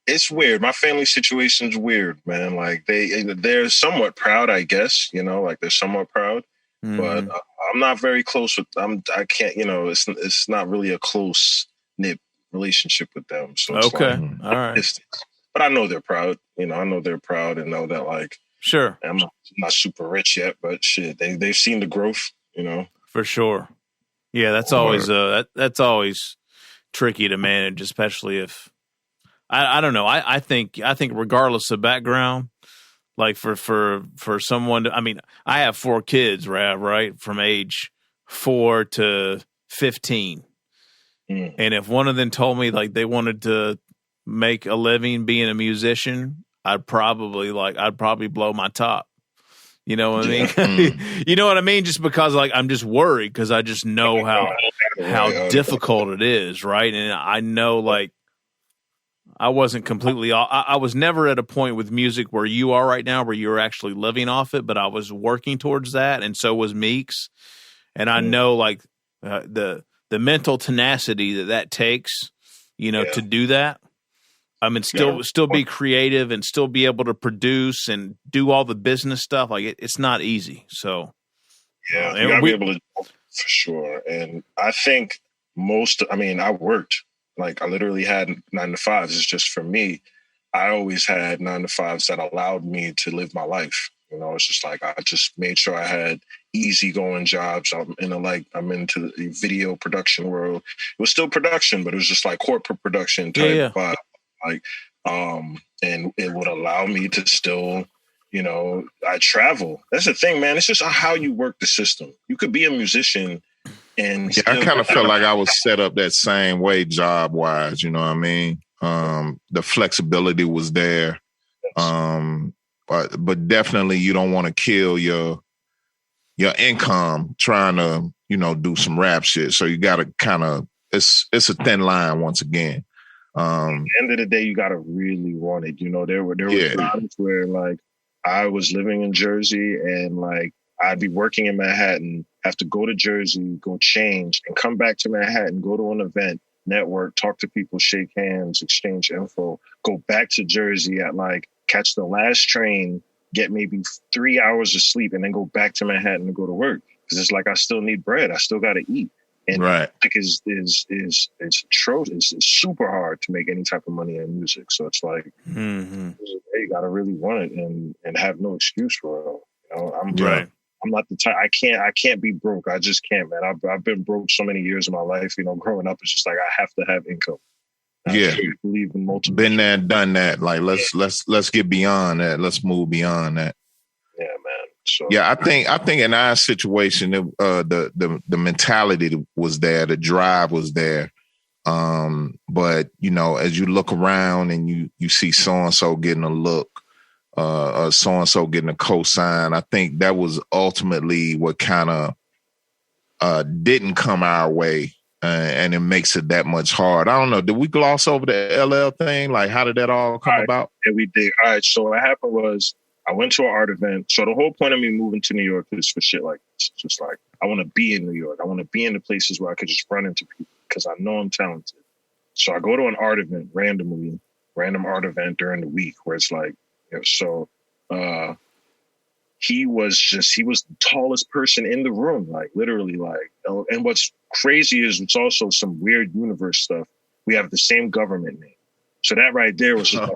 It's weird. My family situation's weird, man. They're somewhat proud, I guess, they're somewhat proud, but I'm not very close with them. I can't, it's not really a close knit relationship with them. So it's okay. All right. But I know they're proud, I know they're proud and know that sure. I'm not super rich yet, but shit, they've seen the growth, For sure. Yeah, that's always that's always tricky to manage, especially if I don't know. I think regardless of background, for someone to, I mean, I have 4 kids, Rav, right? From age 4 to 15. And if one of them told me they wanted to make a living being a musician, I'd probably blow my top. You know what I mean? You know what I mean? Just because I'm just worried because I just know how difficult it is, right? And I know I wasn't completely I was never at a point with music where you are right now where you're actually living off it, but I was working towards that, and so was Meeks. And I know the mental tenacity that takes, to do that. I mean, still be creative and still be able to produce and do all the business stuff. It's not easy. So, yeah, you gotta be able to, for sure. And I think I worked, I literally had 9 to 5s. It's just for me, I always had 9 to 5s that allowed me to live my life. It's just I just made sure I had easygoing jobs. I'm into the video production world. It was still production, but it was just corporate production type vibe. And it would allow me to still, I travel. That's the thing, man. It's just how you work the system. You could be a musician and I kind of felt like I was set up that same way job wise. You know what I mean? The flexibility was there. But definitely you don't want to kill your income trying to, do some rap shit. So you got to kind of, it's a thin line once again. At the end of the day, you got to really want it. There were times where I was living in Jersey and I'd be working in Manhattan, have to go to Jersey, go change and come back to Manhattan, go to an event network, talk to people, shake hands, exchange info, go back to Jersey at like catch the last train, get maybe 3 hours of sleep, and then go back to Manhattan to go to work. Because it's like I still need bread. I still got to eat. And right. music is atrocious. It's super hard to make any type of money in music. So it's like you got to really want it and have no excuse for it. You know, I'm not the type. I can't be broke. I just can't, man. I've been broke so many years of my life. You know, growing up, it's just like I have to have income. Yeah, I believe in multiple. Been there and done that. Like let's get beyond that. Let's move beyond that. Yeah, man. So, yeah, I think in our situation, the mentality was there, the drive was there. But you know, as you look around and you see so and so getting a look, so and so getting a cosign, I think that was ultimately what kind of didn't come our way, and it makes it that much hard. I don't know. Did we gloss over the LL thing? Like, how did that all come about? Yeah, we did. All right. So what happened was, I went to an art event. So the whole point of me moving to New York is for shit like this. Just like, I want to be in New York. I want to be in the places where I could just run into people because I know I'm talented. So I go to an art event random art event during the week where it's like, you know, he was the tallest person in the room, like literally like, and what's crazy is it's also some weird universe stuff. We have the same government name. So that right there was just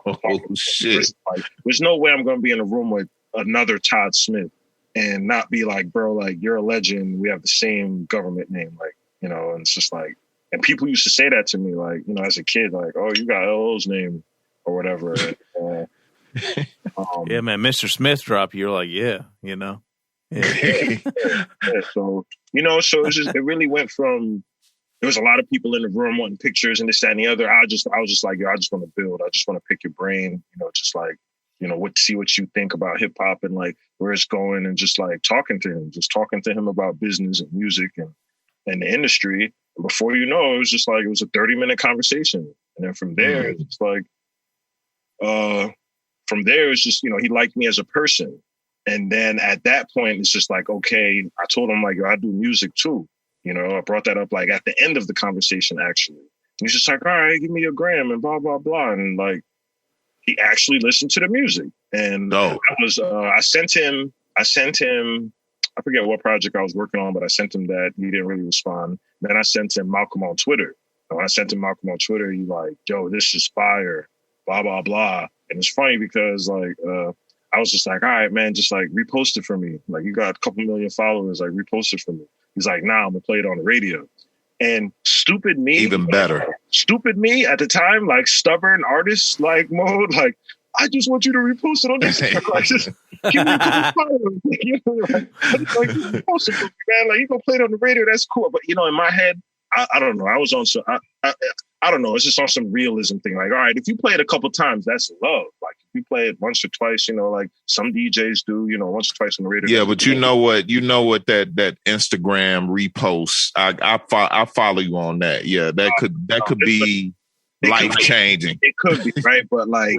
shit. Like, there's no way I'm going to be in a room with another Todd Smith and not be like, bro, like you're a legend. We have the same government name, like, you know. And it's just like, and people used to say that to me, like, you know, as a kid, like, oh, you got LL's name or whatever. Yeah, man, Mr. Smith drop. You're like, yeah, you know. Yeah. So you know, so it really went from. There was a lot of people in the room wanting pictures and this, that, and the other. I was just like, yo, I just want to build. I just want to pick your brain, you know, just like, you know, see what you think about hip hop and like where it's going, and just like talking to him about business and music and the industry. And before you know, it was just like, it was a 30-minute conversation. And then from there, it's like, from there, it's just, you know, he liked me as a person. And then at that point, it's just like, okay, I told him like, yo, I do music too. You know, I brought that up like at the end of the conversation, actually. And he's just like, all right, give me a gram and blah, blah, blah. And like, he actually listened to the music. And I sent him, I forget what project I was working on, but I sent him that. He didn't really respond. Then I sent him Malcolm on Twitter. And when I sent him Malcolm on Twitter, he like, yo, this is fire, blah, blah, blah. And it's funny because like, I was just like, all right, man, just like repost it for me. Like, you got a couple million followers, like repost it for me. He's like, nah, I'm gonna play it on the radio. And stupid me, even better. Stupid me at the time, like stubborn artist like mode, like I just want you to repost it on this. Like, just give me a couple followers. You know, like repost it for me, man. Like, you gonna play it on the radio? That's cool. But you know, in my head, I don't know. I was on some. I don't know. It's just on some realism thing. Like, all right, if you play it a couple times, that's love. Like, if you play it once or twice, you know, like some DJs do, you know, once or twice on the radio. Yeah, but you know what that Instagram repost. I follow you on that. Yeah, that could be life changing. It could be, right? But like,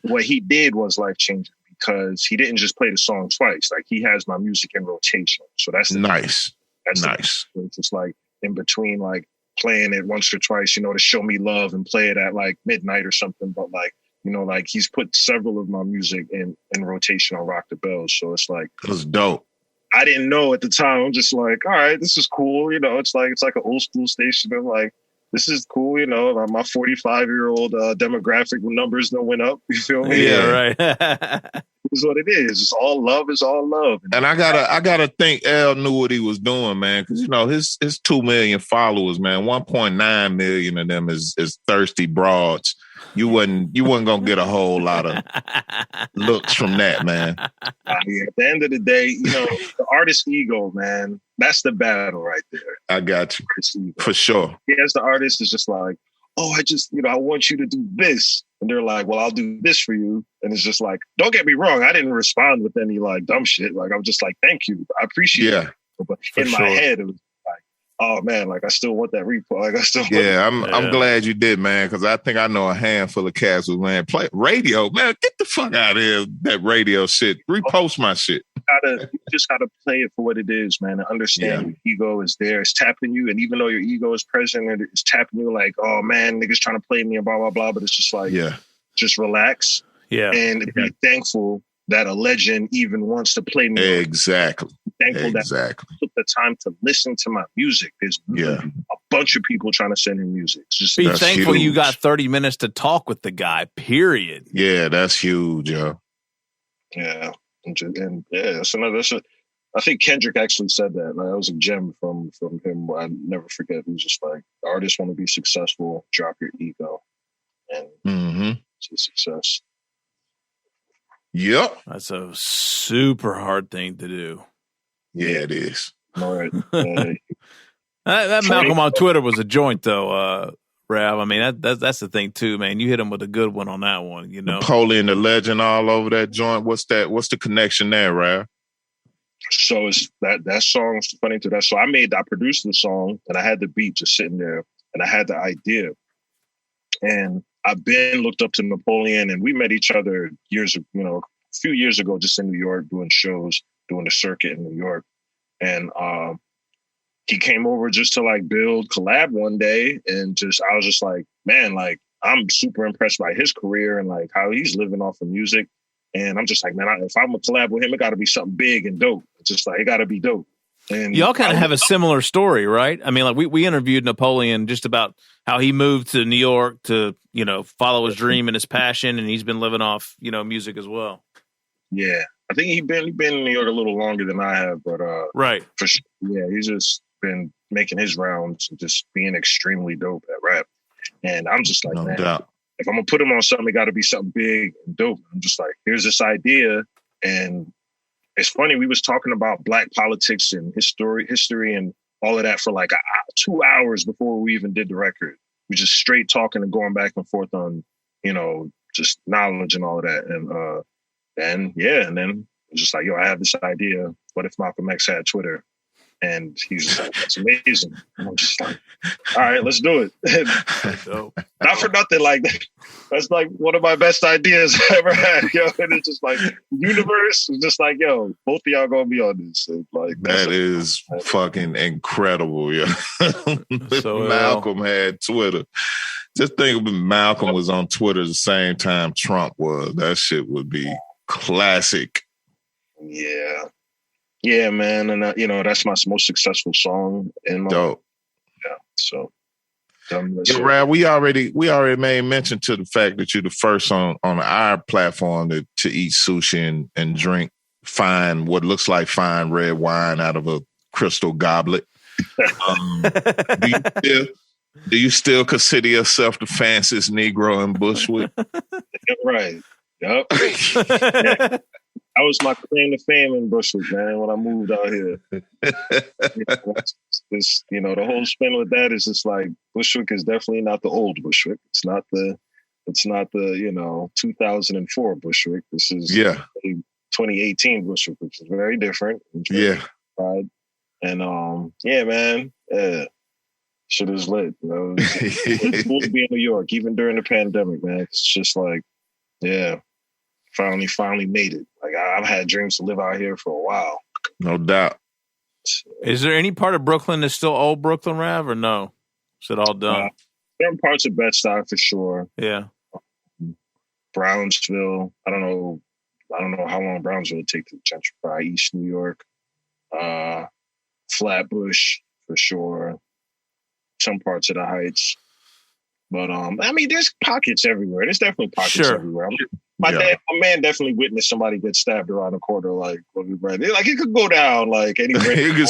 what he did was life changing because he didn't just play the song twice. Like, he has my music in rotation. So that's nice. It's just like in between, like, playing it once or twice, you know, to show me love and play it at like midnight or something. But like, you know, like he's put several of my music in rotation on Rock the Bells. So it's like, it was dope. I didn't know at the time. I'm just like, all right, this is cool. You know, it's like an old school station. I'm like, this is cool. You know, my 45-year-old demographic numbers don't went up. You feel me? Yeah, right. Is what it is. It's all love. Is all love. And I gotta think L knew what he was doing, man, because you know his 2 million followers, man. 1.9 million of them is thirsty broads. You wasn't gonna get a whole lot of looks from that, man. At the end of the day, you know, the artist ego, man. That's the battle right there. I got you for sure. As the artist is just like, oh, I want you to do this. And they're like, well, I'll do this for you. And it's just like, don't get me wrong. I didn't respond with any like dumb shit. Like, I'm just like, thank you. I appreciate it. But in my head, it was like, oh man, like I still want that repo. Like I still I'm glad you did, man, because I think I know a handful of cats who, man, play radio. Man, get the fuck out of here, that radio shit. Repost my shit. just gotta play it for what it is, man, and understand your ego is there. It's tapping you, and even though your ego is present, and it's tapping you like, oh man, niggas trying to play me and blah blah blah. But it's just like, just relax, and be thankful that a legend even wants to play me. Exactly. Thankful that I took the time to listen to my music. There's a bunch of people trying to send him music. Just be thankful you got 30 minutes to talk with the guy. Period. Yeah, that's huge, yo. Yeah, and that's another. I think Kendrick actually said that. Like, that was a gem from him. I never forget. He was just like, artists want to be successful. Drop your ego, and it's a success. Yep, that's a super hard thing to do. Yeah, it is. All right. That Malcolm on Twitter was a joint, though, Rav. I mean, that's the thing too, man. You hit him with a good one on that one, you know. Napoleon the Legend all over that joint. What's that? What's the connection there, Rav? So it's that song is funny to that. So I produced the song, and I had the beat just sitting there, and I had the idea. And I've been looked up to Napoleon, and we met each other a few years ago, just in New York, doing shows, doing the circuit in New York. And he came over just to like build collab one day, and I was just like, man, like I'm super impressed by his career and like how he's living off of music. And I'm just like, man, if I'm gonna collab with him, it got to be something big and dope. It's just like, it got to be dope. And y'all kind of have a similar story, right? I mean, like we interviewed Napoleon just about how he moved to New York to, follow his dream and his passion, and he's been living off, music as well. Yeah, I think he's been in New York a little longer than I have, but right, for sure, yeah, he's just been making his rounds and just being extremely dope at rap. And I'm just like, man, if I'm gonna put him on something, it got to be something big and dope. I'm just like, here's this idea, and it's funny, we was talking about Black politics and history and all of that for like 2 hours before we even did the record. We just straight talking and going back and forth on, just knowledge and all of that. And then it's just like, yo, I have this idea. What if Malcolm X had Twitter? And he's just like, that's amazing. And I'm just like, all right, let's do it. Not for nothing, like that's like one of my best ideas I ever had, yo. And it's just like, universe is just like, yo, both of y'all gonna be on this. And like that is fucking incredible, yo. Malcolm had Twitter. Just think if Malcolm was on Twitter at the same time Trump was. That shit would be classic. Yeah, man, and that's my most successful song in my dope. Yeah, so. Rad, we already made mention to the fact that you're the first on our platform to eat sushi and drink what looks like fine red wine out of a crystal goblet. Do you still consider yourself the fanciest Negro in Bushwick? Right. Yep. Yeah. That was my claim to fame in Bushwick, man, when I moved out here. The whole spin with that is just like, Bushwick is definitely not the old Bushwick. It's not the 2004 Bushwick. This is 2018 Bushwick, which is very different. Pride. And man, shit is lit. It's cool to be in New York, even during the pandemic, man. It's just like, finally made it. Like I've had dreams to live out here for a while. No doubt. Is there any part of Brooklyn that's still old Brooklyn, Rav, or no? Is it all done? Certain parts of Bed-Stuy for sure. Yeah. Brownsville. I don't know how long Brownsville would take to gentrify. East New York. Flatbush for sure. Some parts of the Heights. But there's pockets everywhere. There's definitely pockets everywhere. My man definitely witnessed somebody get stabbed around the corner. Like it could go down. Like anywhere. it could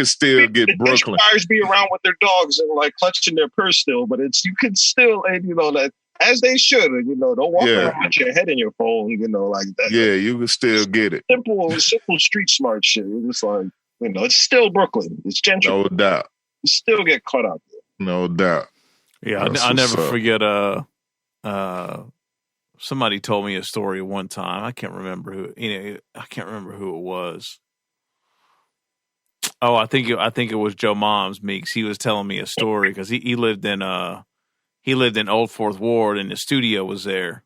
still get Brooklyn. Buyers be around with their dogs and like clutching their purse still, but you can still, and that as they should. And don't walk around with your head in your phone. Like that. Yeah, you can still get it. Simple street smart shit. It's like it's still Brooklyn. It's gentrified. No doubt. You still get caught out there. No doubt. Yeah, I never forget. Somebody told me a story one time. I can't remember who. I can't remember who it was. Oh, I think it was Joe Moms Meeks. He was telling me a story because he lived in Old Fourth Ward and the studio was there.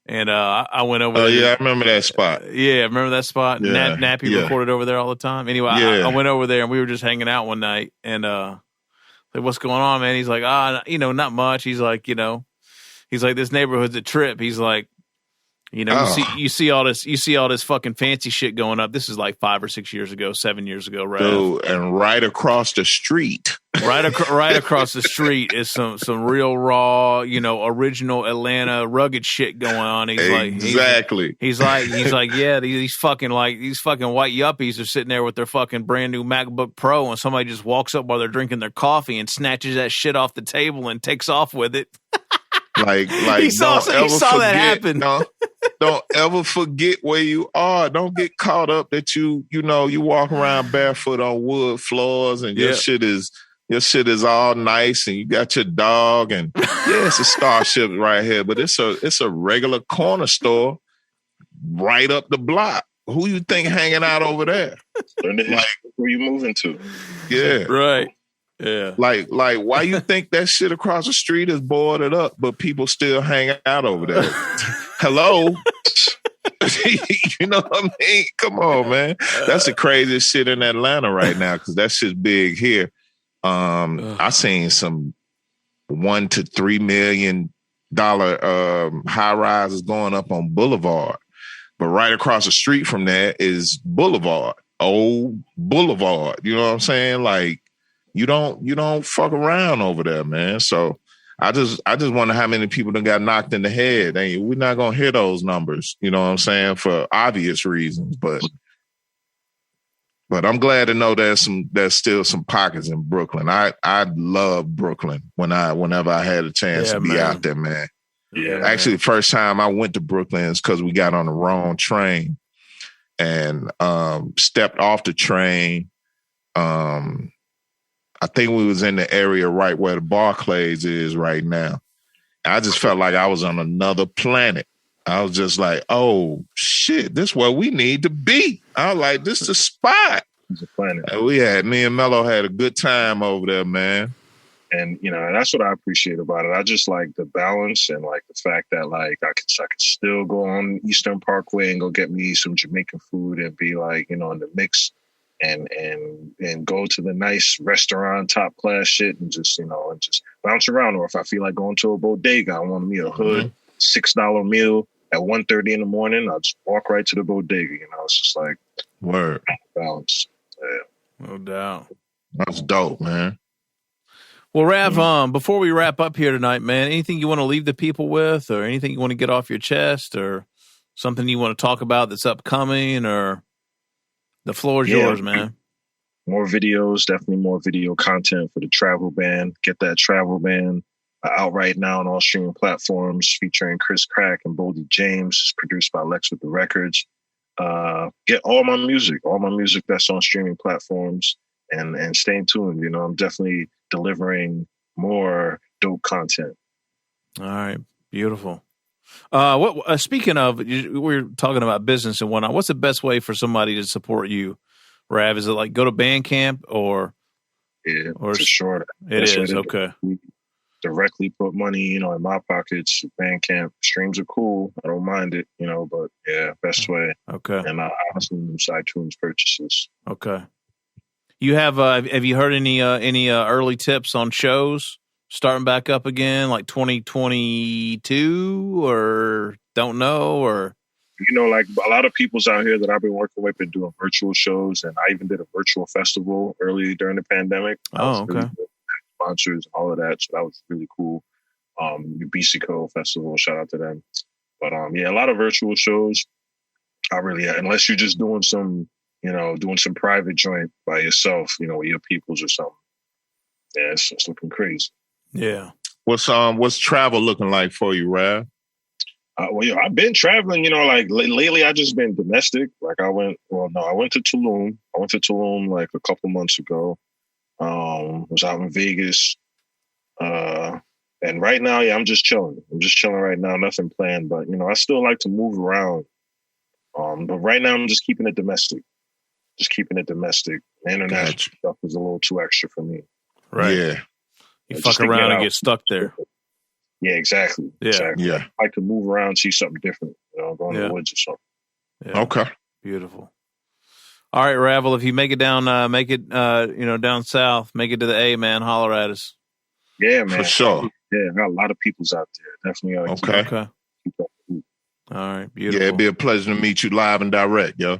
And I went over there. Oh, yeah, I remember that spot. Yeah, remember that spot? Yeah. Nappy recorded over there all the time. Anyway, I went over there and we were just hanging out one night and like, what's going on, man? He's like, not much. He's like, this neighborhood's a trip. He's like, you see all this fucking fancy shit going up. This is like 5 or 6 years ago, 7 years ago, right? Dude, and right across the street. Right across the street is some real raw, original Atlanta rugged shit going on. He's exactly. He's like, yeah, these fucking white yuppies are sitting there with their fucking brand new MacBook Pro, and somebody just walks up while they're drinking their coffee and snatches that shit off the table and takes off with it. Like he saw that happen. Don't ever forget where you are. Don't get caught up that you walk around barefoot on wood floors and your shit is all nice and you got your dog and it's a Starship right here, but it's a regular corner store right up the block. Who you think hanging out over there? Like, where you moving to? Yeah. Right. Yeah. Like why you think that shit across the street is boarded up, but people still hang out over there? Hello? You know what I mean? Come on, man. That's the craziest shit in Atlanta right now because that shit's big here. I seen some $1 to $3 million high rises going up on Boulevard, but right across the street from that is Boulevard, old Boulevard. You know what I'm saying? Like you don't fuck around over there, man. So I just wonder how many people done got knocked in the head. We're not gonna hear those numbers. You know what I'm saying, for obvious reasons, but I'm glad to know there's still some pockets in Brooklyn. I love Brooklyn whenever I had a chance to be out there, man. Yeah. Actually, the first time I went to Brooklyn is because we got on the wrong train and stepped off the train. I think we was in the area right where the Barclays is right now. I just felt like I was on another planet. I was just like, oh, shit, this is where we need to be. I was like, this is the spot. It's a planet. Me and Mello had a good time over there, man. And, that's what I appreciate about it. I just like the balance and like the fact that like I could still go on Eastern Parkway and go get me some Jamaican food and be like, in the mix and go to the nice restaurant, top class shit and just bounce around. Or if I feel like going to a bodega, I want me a hood $6 meal at 1:30 in the morning. I'll just walk right to the bodega. It's just like word balance. Yeah. No doubt. That's dope, man. Well, Rav, before we wrap up here tonight, man, anything you want to leave the people with or anything you want to get off your chest or something you want to talk about that's upcoming or the floor is yours, man. More videos, definitely more video content for the travel ban. Get that travel ban out right now on all streaming platforms featuring CHRIS CRACK and Boldy James. It's produced by LexWithTheRecords. Get all my music that's on streaming platforms and stay tuned. I'm definitely delivering more dope content. All right. Beautiful. Speaking of, we're talking about business and whatnot. What's the best way for somebody to support you, Rav? Is it like go to Bandcamp or? Yeah, for sure. It is okay. Directly put money, in my pockets. Bandcamp streams are cool. I don't mind it, but yeah, best way. Okay. And I also do iTunes purchases. Okay. You have you heard any early tips on shows starting back up again, like 2022, or don't know, or? Like a lot of people's out here that I've been working with been doing virtual shows, and I even did a virtual festival early during the pandemic. Oh, okay. Really sponsors and all of that, so that was really cool. The BCCO Festival, shout out to them. But a lot of virtual shows. Unless you're just doing some private joint by yourself, with your peoples or something. Yeah, it's looking crazy. Yeah. What's travel looking like for you, Rav? I've been traveling, lately I've just been domestic. Like I went to Tulum. I went to Tulum like a couple months ago. Was out in Vegas. And right now, I'm just chilling. I'm just chilling right now. Nothing planned, but I still like to move around. But right now I'm just keeping it domestic. The international stuff is a little too extra for me. Right. Yeah. You fuck around and get stuck there. Yeah, exactly. Yeah. Exactly. Yeah. I like to move around, see something different. Go in the woods or something. Yeah. Okay. Beautiful. All right, Ravel, if you make it down, down south, make it to the A, man, holler at us. Yeah, man. For sure. Yeah, I got a lot of peoples out there. Definitely. Okay. All right, beautiful. Yeah, it'd be a pleasure to meet you live and direct, yo.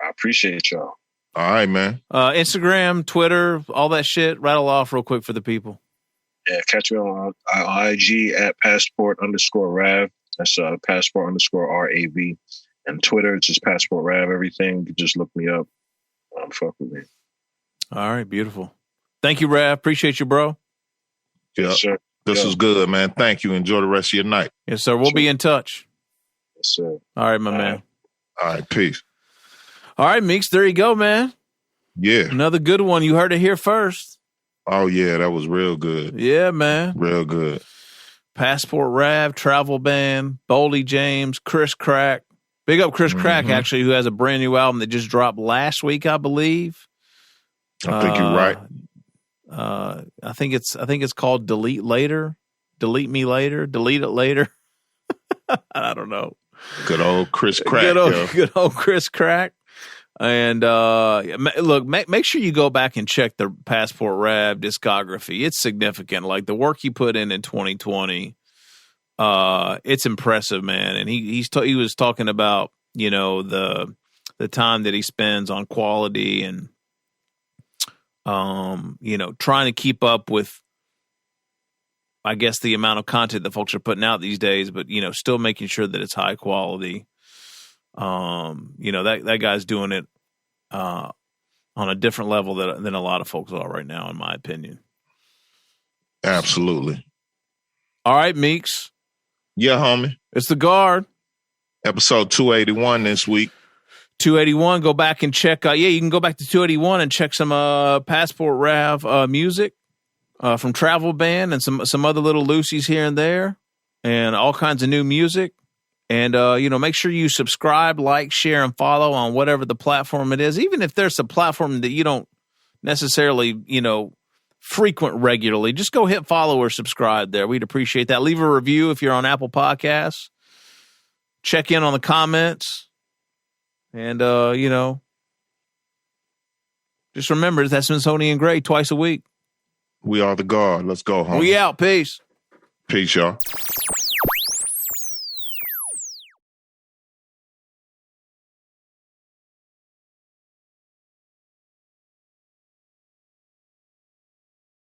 I appreciate y'all. All right, man. Instagram, Twitter, all that shit. Rattle off real quick for the people. Yeah, catch me on IG at @passport_RAV. That's _RAV. And Twitter, it's just Passport Rav. Everything. You can just look me up. Fuck with me. All right, beautiful. Thank you, Rav. Appreciate you, bro. Yeah. Yes, sir. This was good, man. Thank you. Enjoy the rest of your night. Yes, sir. We'll be in touch. Yes, sir. All right, my man. All right, peace. All right, Meeks, there you go, man. Yeah. Another good one. You heard it here first. Oh, yeah, that was real good. Yeah, man. Real good. Passport Rav, Travel Band, Boldy James, CHRIS CRACK. Big up CHRIS CRACK, actually, who has a brand new album that just dropped last week, I believe. I think you're right. I think it's called Delete Later. Delete Me Later. Delete It Later. I don't know. Good old CHRIS CRACK. Good old CHRIS CRACK. And look, make sure you go back and check the Passport Rav discography. It's significant. Like the work he put in 2020, it's impressive, man. And he was talking about, the time that he spends on quality and trying to keep up with, I guess, the amount of content that folks are putting out these days, but still making sure that it's high quality. That guy's doing it on a different level than a lot of folks are right now, in my opinion. Absolutely. All right, Meeks. Yeah, homie. It's the Guard. Episode 281 this week. 281. Go back and check. You can go back to 281 and check some Passport Rav music from Travel Band and some other little loosies here and there, and all kinds of new music. And, make sure you subscribe, like, share, and follow on whatever the platform it is. Even if there's a platform that you don't necessarily, frequent regularly, just go hit follow or subscribe there. We'd appreciate that. Leave a review if you're on Apple Podcasts. Check in on the comments. And, just remember, that's Smithsonian Gray twice a week. We are the Guard. Let's go home. We out. Peace. Peace, y'all.